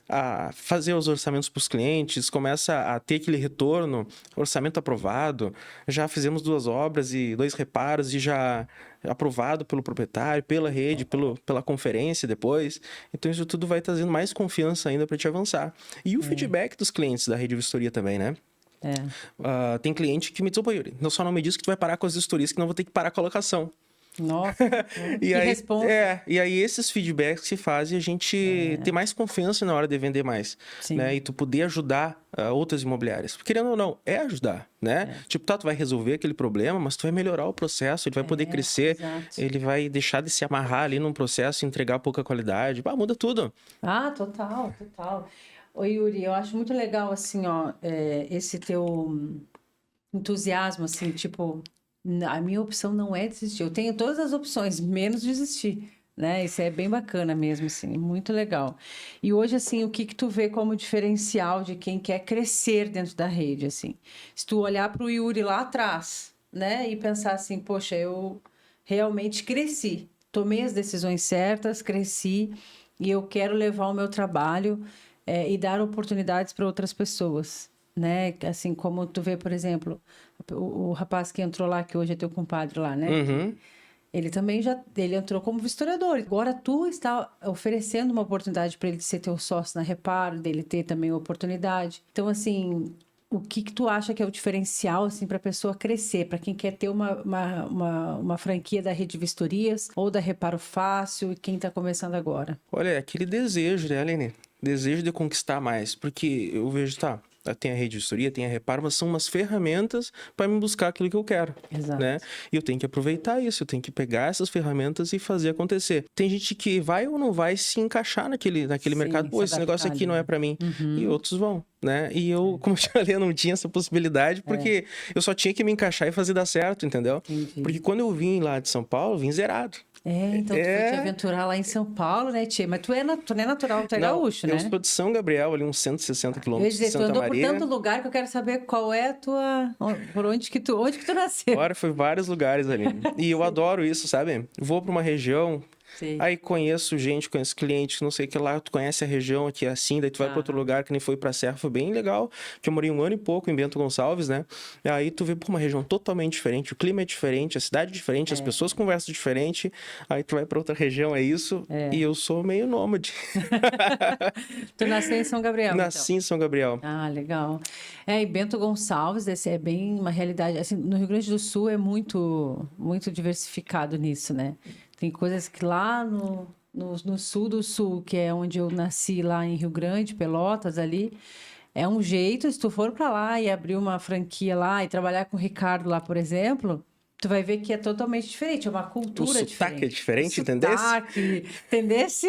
a fazer os orçamentos para os clientes, começa a ter aquele retorno, orçamento aprovado. Já fizemos 2 obras e 2 reparos e já aprovado pelo proprietário, pela rede, pela conferência depois. Então isso tudo vai trazendo mais confiança ainda para te avançar. E o feedback dos clientes da Rede Vistoria também, né? Tem cliente que me diz, Yuri, só não me diz que tu vai parar com as vistorias, que não vou ter que parar com a locação. Nossa, e aí, e aí esses feedbacks que fazem a gente ter mais confiança na hora de vender mais. Né? E tu poder ajudar outras imobiliárias. Querendo ou não, é ajudar, né? Tipo, tu vai resolver aquele problema, mas tu vai melhorar o processo, ele vai poder crescer, ele vai deixar de se amarrar ali num processo e entregar pouca qualidade. Muda tudo. Total. Oi, Yuri, eu acho muito legal, assim, esse teu entusiasmo, assim, tipo, a minha opção não é desistir. Eu tenho todas as opções, menos desistir, né? Isso é bem bacana mesmo, assim, muito legal. E hoje, assim, o que tu vê como diferencial de quem quer crescer dentro da rede, assim? Se tu olhar para o Yuri lá atrás, né? E pensar assim, poxa, eu realmente cresci, tomei as decisões certas, cresci e eu quero levar o meu trabalho e dar oportunidades para outras pessoas, né? Assim como tu vê, por exemplo, o rapaz que entrou lá, que hoje é teu compadre lá, né? Ele também ele entrou como vistoriador. Agora tu está oferecendo uma oportunidade para ele ser teu sócio na Reparo, dele ter também oportunidade. Então, assim, o que tu acha que é o diferencial, assim, para a pessoa crescer? Para quem quer ter uma franquia da Rede Vistorias ou da Reparo Fácil e quem está começando agora? Olha, é aquele desejo, né, Aline? Desejo de conquistar mais. Porque eu vejo, tá, tem a Rede de Vistoria, tem a Reparo, mas são umas ferramentas para me buscar aquilo que eu quero. Exato. Né? E eu tenho que aproveitar isso, eu tenho que pegar essas ferramentas e fazer acontecer. Tem gente que vai ou não vai se encaixar naquele Sim, mercado. Pô, esse negócio aqui ali, não é para mim. E outros vão, né? E eu, como eu te falei, eu não tinha essa possibilidade porque eu só tinha que me encaixar e fazer dar certo, entendeu? Entendi. Porque quando eu vim lá de São Paulo, eu vim zerado. Então tu foi te aventurar lá em São Paulo, né, Tchê? Mas tu não é natural, tu é gaúcho, né? Eu sou de São Gabriel, ali uns 160 Eu ia quilômetros de dizer, tu Santa andou Maria. por tanto lugar que eu quero saber qual é a tua... Onde que tu nasceu? Agora foi vários lugares ali. E eu adoro isso, sabe? Vou para uma região, Sim. aí conheço gente, conheço clientes, não sei o que lá, tu conhece a região aqui assim, daí tu vai para outro lugar que nem foi para Serra, foi bem legal, que eu morei 1 ano e pouco em Bento Gonçalves, né? E aí tu vê para uma região totalmente diferente, o clima é diferente, a cidade é diferente, as pessoas conversam diferente, aí tu vai para outra região, é isso, e eu sou meio nômade. Tu nasceu em São Gabriel, Nasci em São Gabriel. Ah, legal. E Bento Gonçalves, esse é bem uma realidade, assim, no Rio Grande do Sul é muito, muito diversificado nisso, né? Tem coisas que lá no sul do sul, que é onde eu nasci, lá em Rio Grande, Pelotas, ali, é um jeito, se tu for para lá e abrir uma franquia lá e trabalhar com o Ricardo lá, por exemplo, tu vai ver que é totalmente diferente, é uma cultura diferente. O sotaque é diferente, entendesse?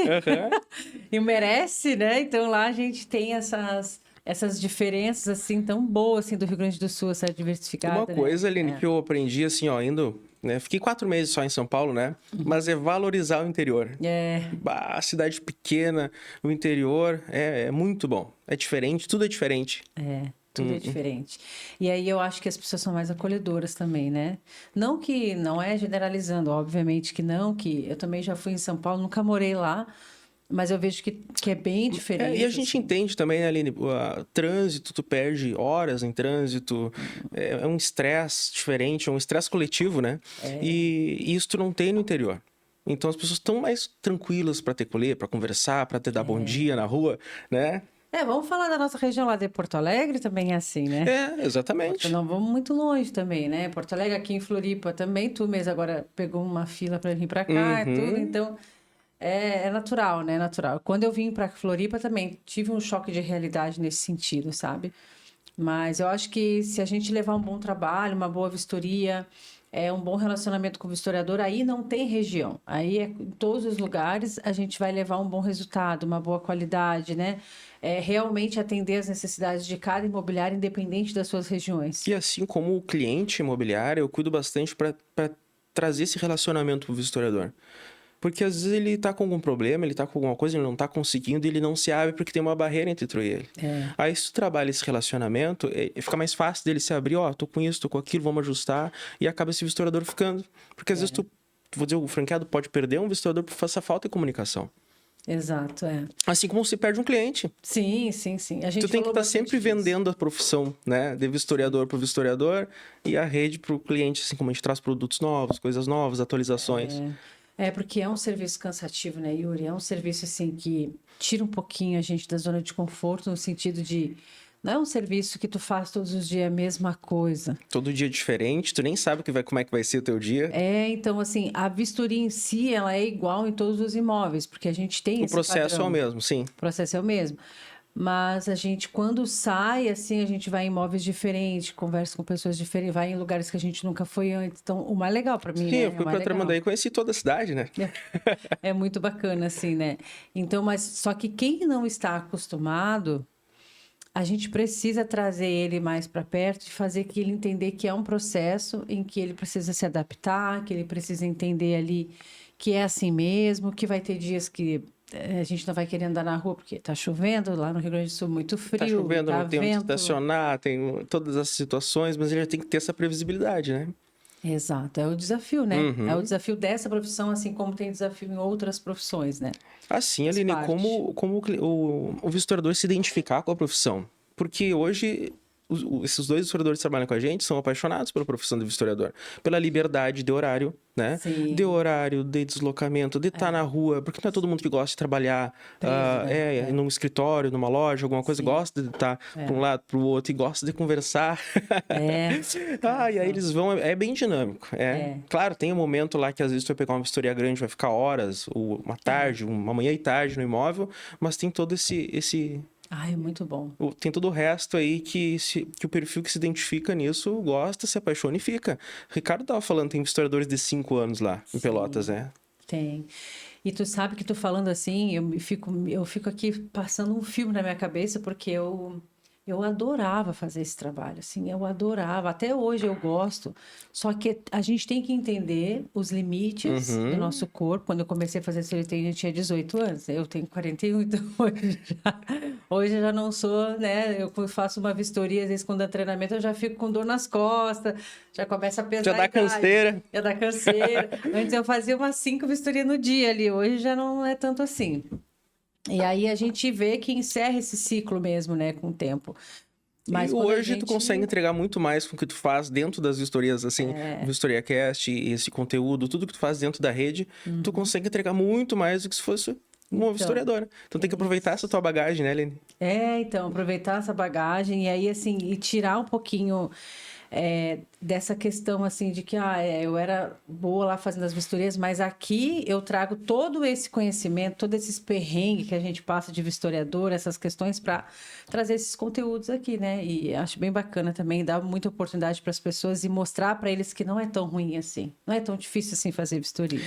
E merece, né? Então lá a gente tem essas diferenças, assim, tão boas, assim, do Rio Grande do Sul, essa diversificada. Uma coisa, Aline, que eu aprendi, assim, ó, indo... Né? Fiquei 4 meses só em São Paulo, né? Mas é valorizar o interior. A cidade pequena, o interior é muito bom. É diferente, tudo é diferente. Tudo é diferente. E aí eu acho que as pessoas são mais acolhedoras também, né? Não que não é generalizando, obviamente que não, que eu também já fui em São Paulo, nunca morei lá, mas eu vejo que é bem diferente. E a gente entende também, né, Aline? Trânsito, tu perde horas em trânsito, é um estresse diferente, é um estresse coletivo, né? E isso tu não tem no interior. Então as pessoas estão mais tranquilas para te colher, para conversar, para te dar bom dia na rua, né? Vamos falar da nossa região lá de Porto Alegre, também é assim, né? Exatamente. Não vamos muito longe também, né? Porto Alegre, aqui em Floripa também, tu mesmo agora pegou uma fila para vir para cá e tudo, então... É natural, né? É natural. Quando eu vim para Floripa também tive um choque de realidade nesse sentido, sabe? Mas eu acho que se a gente levar um bom trabalho, uma boa vistoria, um bom relacionamento com o vistoriador, aí não tem região. Aí em todos os lugares a gente vai levar um bom resultado, uma boa qualidade, né? Realmente atender as necessidades de cada imobiliário, independente das suas regiões. E assim como o cliente imobiliário, eu cuido bastante para trazer esse relacionamento para o vistoriador. Porque às vezes ele tá com algum problema, ele tá com alguma coisa, ele não tá conseguindo, ele não se abre porque tem uma barreira entre tu e ele. Aí se tu trabalha esse relacionamento, fica mais fácil dele se abrir, tô com isso, tô com aquilo, vamos ajustar, e acaba esse vistoriador ficando. Porque às vezes vou dizer, o franqueado pode perder um vistoriador por essa falta de comunicação. Exato, Assim como se perde um cliente. Sim. Tu tem que estar sempre vendendo a profissão, né? De vistoriador para o vistoriador e a rede para o cliente, assim como a gente traz produtos novos, coisas novas, atualizações. Porque é um serviço cansativo, né, Yuri? É um serviço, assim, que tira um pouquinho a gente da zona de conforto, no sentido de... Não é um serviço que tu faz todos os dias a mesma coisa. Todo dia diferente, tu nem sabe como é que vai ser o teu dia. Então, assim, a vistoria em si, ela é igual em todos os imóveis, porque a gente tem esse processo padrão. é o mesmo, sim. O processo é o mesmo. Mas a gente, quando sai, assim, a gente vai em imóveis diferentes, conversa com pessoas diferentes, vai em lugares que a gente nunca foi antes. Então, o mais legal para mim, Sim, né? eu fui para Tramandaí e conheci toda a cidade, né? É muito bacana, assim, né? Então, mas só que quem não está acostumado, a gente precisa trazer ele mais para perto e fazer que ele entender que é um processo em que ele precisa se adaptar, que ele precisa entender ali que é assim mesmo, que vai ter dias que a gente não vai querer andar na rua porque tá chovendo, lá no Rio Grande do Sul muito frio, tá chovendo, tá não tem onde vento. estacionar, tem todas as situações, mas ele já tem que ter essa previsibilidade, né? Exato, é o desafio, né? É o desafio dessa profissão, assim como tem desafio em outras profissões, né? Assim, Aline, como o vistoriador se identificar com a profissão? Porque hoje esses dois historiadores que trabalham com a gente são apaixonados pela profissão de historiador, pela liberdade de horário, né? Sim. De horário, de deslocamento, de estar na rua, porque não é todo mundo que gosta de trabalhar num escritório, numa loja, alguma coisa, gosta de estar para um lado, para o outro, e gosta de conversar. E aí eles vão, é bem dinâmico. Claro, tem um momento lá que às vezes tu vai pegar uma vistoria grande, vai ficar horas, ou uma tarde, uma manhã e tarde no imóvel, mas tem todo esse é muito bom. Tem todo o resto aí que o perfil que se identifica nisso gosta, se apaixona e fica. O Ricardo tava falando, tem historiadores de 5 anos lá em Pelotas, né? Tem. E tu sabe que tu falando assim, eu fico aqui passando um filme na minha cabeça, porque eu adorava fazer esse trabalho, assim, eu adorava. Até hoje eu gosto, só que a gente tem que entender os limites do nosso corpo. Quando eu comecei a fazer CLT, eu tinha 18 anos, eu tenho 41, então hoje eu já não sou, né? Eu faço uma vistoria, às vezes quando dá treinamento, eu já fico com dor nas costas, já começa a pesar. Já dá canseira. Já dá canseira. Antes eu fazia umas 5 vistorias no dia ali, hoje já não é tanto assim. E aí a gente vê que encerra esse ciclo mesmo, né, com o tempo. Mas hoje tu consegue entregar muito mais com o que tu faz dentro das vistorias, assim, Vistoria Cast, esse conteúdo, tudo que tu faz dentro da rede, tu consegue entregar muito mais do que se fosse uma historiadora. Então tem que aproveitar essa tua bagagem, né, Aline? Então, aproveitar essa bagagem e aí, assim, e tirar um pouquinho dessa questão, assim, de que eu era boa lá fazendo as vistorias, mas aqui eu trago todo esse conhecimento, todos esses perrengues que a gente passa de vistoriador, essas questões, para trazer esses conteúdos aqui, né? E acho bem bacana também, dar muita oportunidade para as pessoas e mostrar para eles que não é tão ruim assim, não é tão difícil assim fazer vistoria.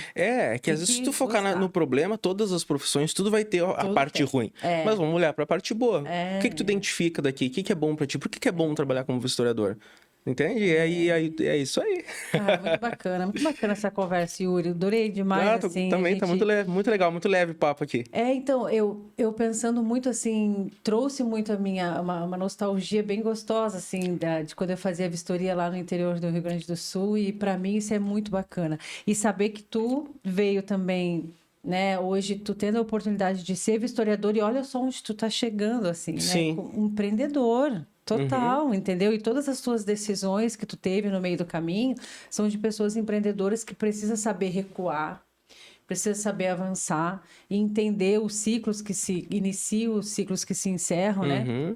Que às vezes se tu focar no problema, todas as profissões, tudo vai ter a parte ruim. Mas vamos olhar para a parte boa. O que tu identifica daqui? O que é bom para ti? Por que é bom trabalhar como vistoriador? Entende? É isso aí. Muito bacana essa conversa, Yuri. Adorei demais, assim. Também tá muito legal, muito leve o papo aqui. Então, eu pensando muito, assim, trouxe muito uma nostalgia bem gostosa, assim, de quando eu fazia vistoria lá no interior do Rio Grande do Sul, e para mim isso é muito bacana. E saber que tu veio também, né, hoje tu tendo a oportunidade de ser vistoriador, e olha só onde tu tá chegando, assim, Sim. né? Um empreendedor. Total, entendeu? E todas as tuas decisões que tu teve no meio do caminho são de pessoas empreendedoras que precisam saber recuar, precisam saber avançar e entender os ciclos que se iniciam, os ciclos que se encerram, né?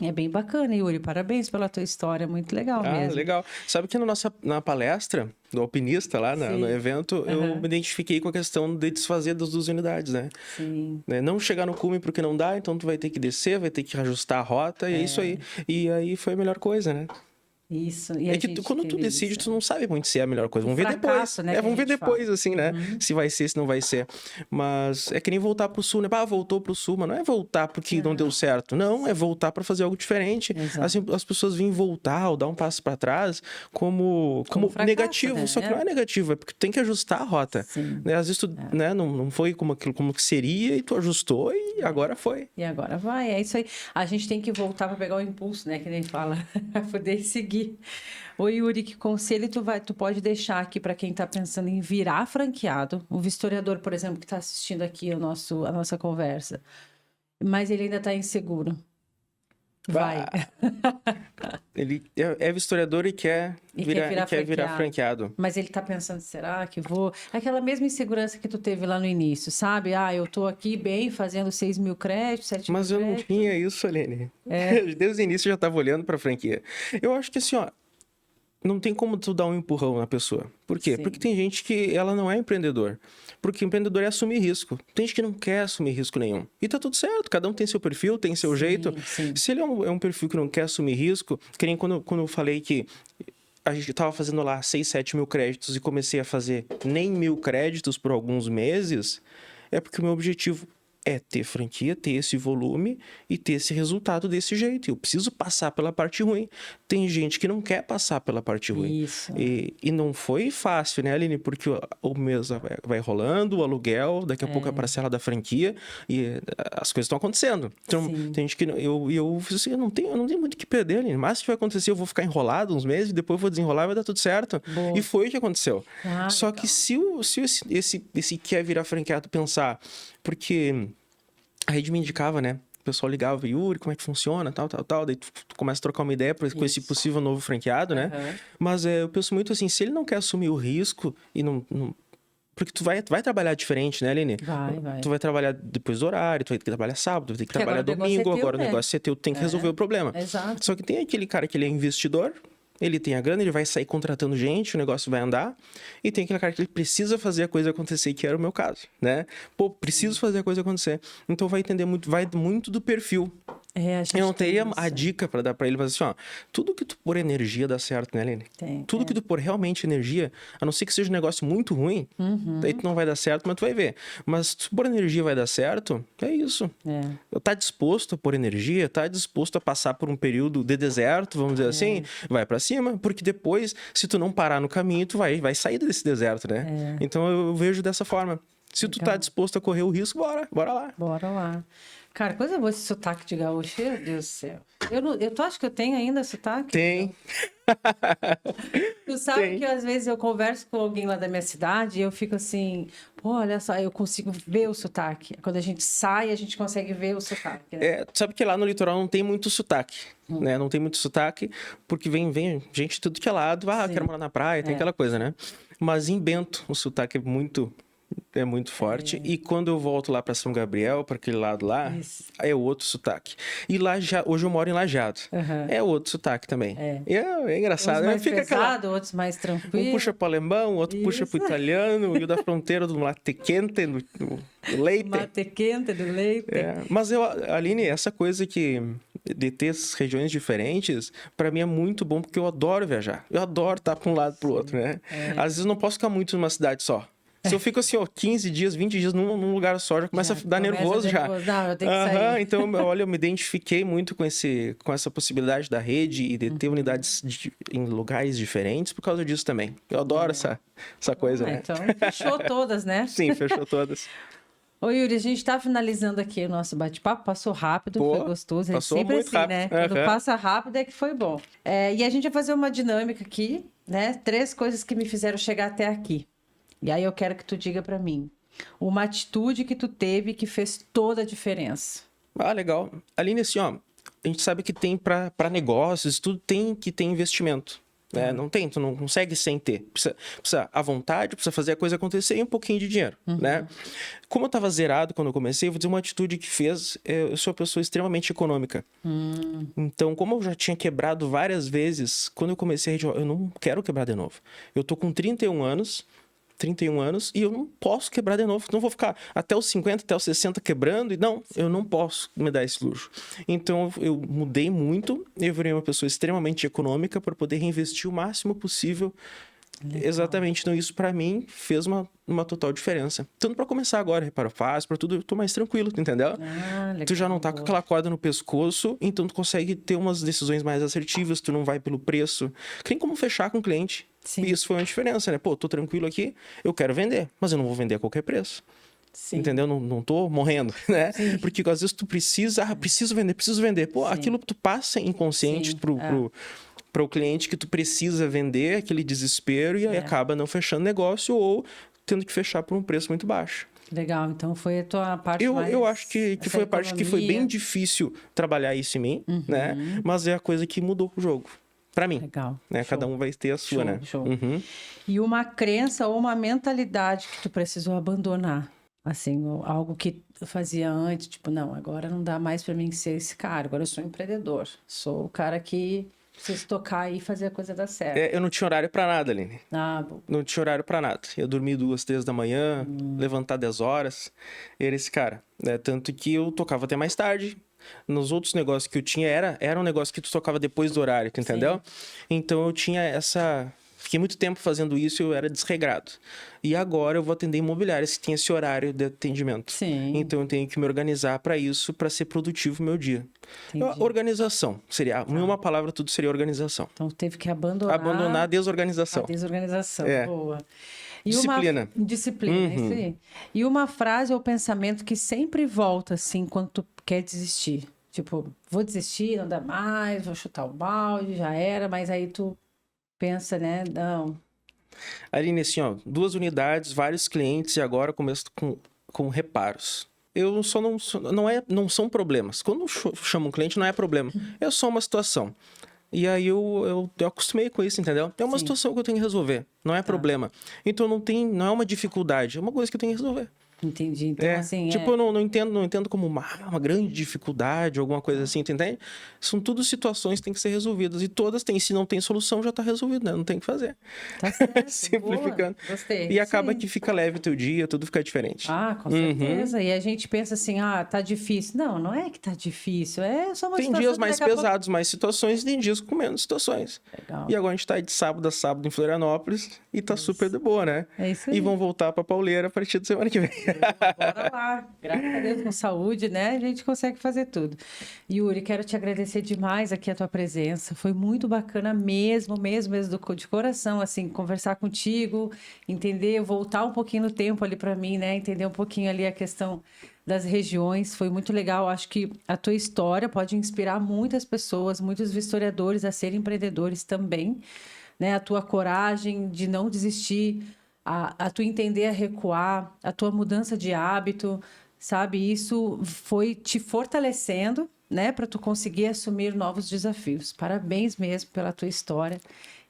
É bem bacana, Yuri. Parabéns pela tua história, muito legal mesmo. Legal. Sabe que na palestra do alpinista lá no evento, eu me identifiquei com a questão de desfazer das 2 unidades, né? Sim. Não chegar no cume porque não dá, então tu vai ter que descer, vai ter que ajustar a rota, e é isso aí. E aí foi a melhor coisa, né? Isso. E que quando tu decide, tu não sabe muito se é a melhor coisa. Vamos ver depois. Né, vamos ver depois, assim, né? Se vai ser, se não vai ser. Mas é que nem voltar pro sul, né? Voltou pro sul, mas não é voltar porque não deu certo. Não, é voltar para fazer algo diferente. Assim, as pessoas vêm voltar ou dar um passo para trás como fracasso, negativo. Né? Só que não é negativo, é porque tu tem que ajustar a rota. Né? Às vezes tu não foi como que seria e tu ajustou e agora foi. E agora vai, é isso aí. A gente tem que voltar para pegar o impulso, né? Que nem fala, para poder seguir. Oi, Yuri, que conselho tu pode deixar aqui para quem está pensando em virar franqueado? Um vistoriador, por exemplo, que está assistindo aqui a nossa conversa, mas ele ainda está inseguro. Vai. Ele é vistoriador e quer virar franqueado. Mas ele está pensando, será que vou... Aquela mesma insegurança que tu teve lá no início, sabe? Eu tô aqui bem, fazendo 6 mil créditos, 7 mil créditos. Mas eu não tinha isso, Aline. Desde o início eu já estava olhando para a franquia. Eu acho que assim, não tem como tu dar um empurrão na pessoa. Por quê? Porque tem gente que ela não é empreendedor. Porque empreendedor é assumir risco. Tem gente que não quer assumir risco nenhum. E tá tudo certo. Cada um tem seu perfil, tem seu jeito. Se ele é um perfil que não quer assumir risco, que nem quando eu falei que a gente estava fazendo lá 6, 7 mil créditos e comecei a fazer nem 1.000 créditos por alguns meses, é porque o meu objetivo é ter franquia, ter esse volume e ter esse resultado desse jeito. Eu preciso passar pela parte ruim. Tem gente que não quer passar pela parte ruim. Isso. E não foi fácil, né, Aline? Porque o mês vai rolando, o aluguel, daqui a pouco a parcela da franquia e as coisas estão acontecendo. Então, tem gente que... Eu não tenho muito o que perder, Aline. Mas se vai acontecer, eu vou ficar enrolado uns meses, depois eu vou desenrolar e vai dar tudo certo. Boa. E foi o que aconteceu. Só legal. que se esse quer virar franqueado pensar... Porque a rede me indicava, né? pessoal ligava, Yuri, como é que funciona, tal. Daí tu começa a trocar uma ideia com esse possível novo franqueado, né? Mas eu penso muito assim, se ele não quer assumir o risco e não... Porque tu vai trabalhar diferente, né, Aline? Vai. Tu vai trabalhar depois do horário, tu vai ter que trabalhar sábado, tu vai ter que Porque trabalhar agora o negócio domingo, é teu, agora o né? negócio é teu, tu tem que resolver o problema. Exato. Só que tem aquele cara que ele é investidor, ele tem a grana, ele vai sair contratando gente, o negócio vai andar. E tem aquele cara que ele precisa fazer a coisa acontecer, que era o meu caso, né? Pô, preciso fazer a coisa acontecer. Então vai muito do perfil. A gente Eu não teria tem a isso. dica pra dar pra ele, mas assim, ó, tudo que tu pôr energia dá certo, né, Aline? Tudo que tu pôr realmente energia, a não ser que seja um negócio muito ruim, daí tu não vai dar certo, mas tu vai ver. Mas se tu pôr energia vai dar certo, é isso. Tá disposto a pôr energia, tá disposto a passar por um período de deserto, vamos dizer assim, vai pra cima, porque depois, se tu não parar no caminho, tu vai sair desse deserto, né? Então eu vejo dessa forma. Se tu tá disposto a correr o risco, bora lá. Bora lá. Cara, coisa boa esse sotaque de gaúcho, meu Deus do céu. Tu acha que eu tenho ainda sotaque? Tem. Tu sabe Tem. que às vezes eu converso com alguém lá da minha cidade e eu fico assim, pô, olha só, eu consigo ver o sotaque. Quando a gente sai, a gente consegue ver o sotaque, né? Tu sabe que lá no litoral não tem muito sotaque, né? Não tem muito sotaque, porque vem gente de tudo que é lado, quero morar na praia, tem aquela coisa, né? Mas em Bento, o sotaque é muito forte. E quando eu volto lá para São Gabriel, para aquele lado lá, é outro sotaque. E lá hoje eu moro em Lajeado. É outro sotaque também. É engraçado. Uns mais Fica pesado, outros mais tranquilos. Um puxa pro alemão, outro puxa pro italiano, e o da fronteira do latte quente, do leite. Mate quente do leite. Mas Aline, essa coisa de ter essas regiões diferentes, para mim é muito bom, porque eu adoro viajar. Eu adoro estar para um lado e pro outro, né? Às vezes eu não posso ficar muito numa cidade só. Se eu fico assim, 15 dias, 20 dias num lugar só, já começa a dar nervoso já. Não, eu tenho que sair. Então, olha, eu me identifiquei muito com essa possibilidade da rede e de ter unidades em lugares diferentes por causa disso também. Eu adoro essa coisa, né? Então, fechou todas, né? Sim, fechou todas. Ô, Yuri, a gente está finalizando aqui o nosso bate-papo. Passou rápido, foi gostoso. Passou sempre muito assim, rápido. né? Quando passa rápido é que foi bom. E a gente vai fazer uma dinâmica aqui, né? 3 coisas que me fizeram chegar até aqui. E aí eu quero que tu diga para mim uma atitude que tu teve que fez toda a diferença. Legal. Aline, assim, a gente sabe que tem para negócios, tudo tem que ter investimento. Não tem, tu não consegue sem ter. Precisa a vontade, precisa fazer a coisa acontecer e um pouquinho de dinheiro, né? Como eu estava zerado quando eu comecei, eu vou dizer uma atitude que fez, eu sou uma pessoa extremamente econômica. Então, como eu já tinha quebrado várias vezes, quando eu comecei a rede, eu não quero quebrar de novo. Eu tô com 31 anos e eu não posso quebrar de novo. Não vou ficar até os 50, até os 60 quebrando. Eu não posso me dar esse luxo. Então, eu mudei muito. Eu virei uma pessoa extremamente econômica para poder reinvestir o máximo possível. Legal. Exatamente. Então, isso para mim fez uma total diferença. Tanto para começar agora, repara, fácil, para tudo, eu tô mais tranquilo, entendeu? Legal. Tu já não tá com aquela corda no pescoço, então tu consegue ter umas decisões mais assertivas, tu não vai pelo preço. Tem como fechar com o cliente. Sim. E isso foi uma diferença, né? Pô, tô tranquilo aqui, eu quero vender, mas eu não vou vender a qualquer preço. Sim. Entendeu? Não tô morrendo, né? Sim. Porque às vezes tu precisa, preciso vender. Pô, sim, aquilo que tu passa inconsciente para o cliente que tu precisa vender, aquele desespero, e aí acaba não fechando negócio ou tendo que fechar por um preço muito baixo. Legal, então foi a tua parte eu acho que foi a parte que foi bem difícil trabalhar isso em mim, né? Mas é a coisa que mudou o jogo. Pra mim. Legal. Né? Cada um vai ter a sua, né? Show. E uma crença ou uma mentalidade que tu precisou abandonar? Assim, algo que eu fazia antes, tipo, não, agora não dá mais pra mim ser esse cara, agora eu sou empreendedor. Sou o cara que preciso tocar e fazer a coisa dar certo. Eu não tinha horário pra nada, Aline. Bom. Não tinha horário pra nada. Eu dormi 2, 3 da manhã, levantar 10 horas. Era esse cara. Tanto que eu tocava até mais tarde. Nos outros negócios que eu tinha, era um negócio que tu tocava depois do horário, tu entendeu? Então eu tinha Fiquei muito tempo fazendo isso e eu era desregrado. E agora eu vou atender imobiliárias que tem esse horário de atendimento. Sim. Então eu tenho que me organizar para isso, para ser produtivo no meu dia. Organização. Seria, em uma palavra, tudo seria organização. Então teve que abandonar... Abandonar a desorganização. A desorganização, boa. E disciplina. Disciplina, isso aí. E uma frase ou pensamento que sempre volta, assim, quando tu quer desistir. Tipo, vou desistir, não dá mais, vou chutar o balde, já era, mas aí tu pensa, né? Não. Aline, assim, 2 unidades, vários clientes e agora começo com reparos. só não são problemas. Quando eu chamo um cliente, não é problema. É só uma situação. E aí eu acostumei com isso, entendeu? É uma situação que eu tenho que resolver, não é problema. Então não é uma dificuldade, é uma coisa que eu tenho que resolver. Entendi. Então, assim, tipo, eu não entendo como uma grande dificuldade, alguma coisa assim, entende? São tudo situações que têm que ser resolvidas. E todas têm. Se não tem solução, já tá resolvido, né? Não tem o que fazer. Tá certo. Simplificando. Boa. Gostei. E acaba que fica leve o teu dia, tudo fica diferente. Ah, com certeza. E a gente pensa assim, tá difícil. Não é que tá difícil. É só uma Tem situação dias que mais daqui a pesados, mais situações, e tem dias com menos situações. Legal. E agora a gente tá aí de sábado a sábado em Florianópolis e tá super de boa, né? É isso aí. E vão voltar pra Pauleira a partir da semana que vem. Bora lá. Graças a Deus, com saúde, né? A gente consegue fazer tudo. Yuri, quero te agradecer demais aqui a tua presença. Foi muito bacana mesmo de coração, assim, conversar contigo, entender, voltar um pouquinho no tempo ali para mim, né? Entender um pouquinho ali a questão das regiões. Foi muito legal. Acho que a tua história pode inspirar muitas pessoas, muitos historiadores a serem empreendedores também, né? A tua coragem de não desistir, a tu entender a recuar, a tua mudança de hábito, sabe? Isso foi te fortalecendo, né? Para tu conseguir assumir novos desafios. Parabéns mesmo pela tua história.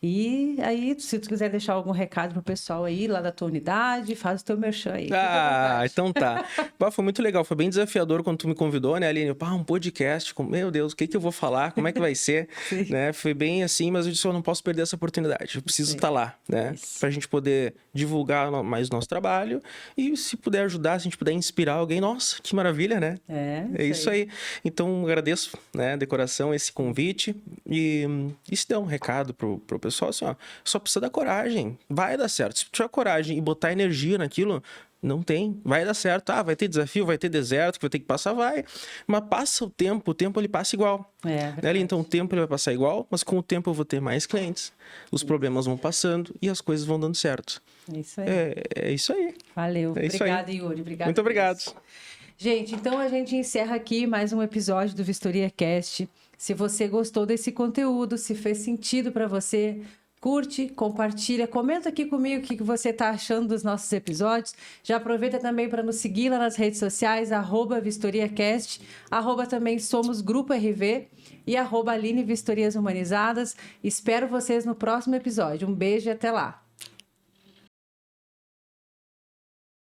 E aí, se tu quiser deixar algum recado pro pessoal aí, lá da tua unidade, faz o teu merchan aí. Então tá. Foi muito legal, foi bem desafiador quando tu me convidou, né, Aline? Um podcast, meu Deus, o que eu vou falar? Como é que vai ser? Né? Foi bem assim, mas eu disse, eu não posso perder essa oportunidade. Eu preciso estar lá, né? Pra gente poder divulgar mais o nosso trabalho e se puder ajudar, se a gente puder inspirar alguém, nossa, que maravilha, né? É isso aí. Então, agradeço, né, de coração esse convite e se der um recado pro pessoal, assim, ó, só precisa dar coragem, vai dar certo. Se tiver coragem e botar energia naquilo, não tem, vai dar certo. Vai ter desafio, vai ter deserto, que vai ter que passar, vai. Mas passa o tempo ele passa igual. Né? Então o tempo ele vai passar igual, mas com o tempo eu vou ter mais clientes, os problemas vão passando e as coisas vão dando certo. É isso aí. É isso aí. Valeu. Obrigada, Yuri. Obrigada. Muito obrigado. Gente, então a gente encerra aqui mais um episódio do Vistoria Cast. Se você gostou desse conteúdo, se fez sentido para você, curte, compartilha, comenta aqui comigo o que você está achando dos nossos episódios. Já aproveita também para nos seguir lá nas redes sociais, @VistoriaCast, também Somos Grupo RV e @Aline Vistorias Humanizadas. Espero vocês no próximo episódio. Um beijo e até lá!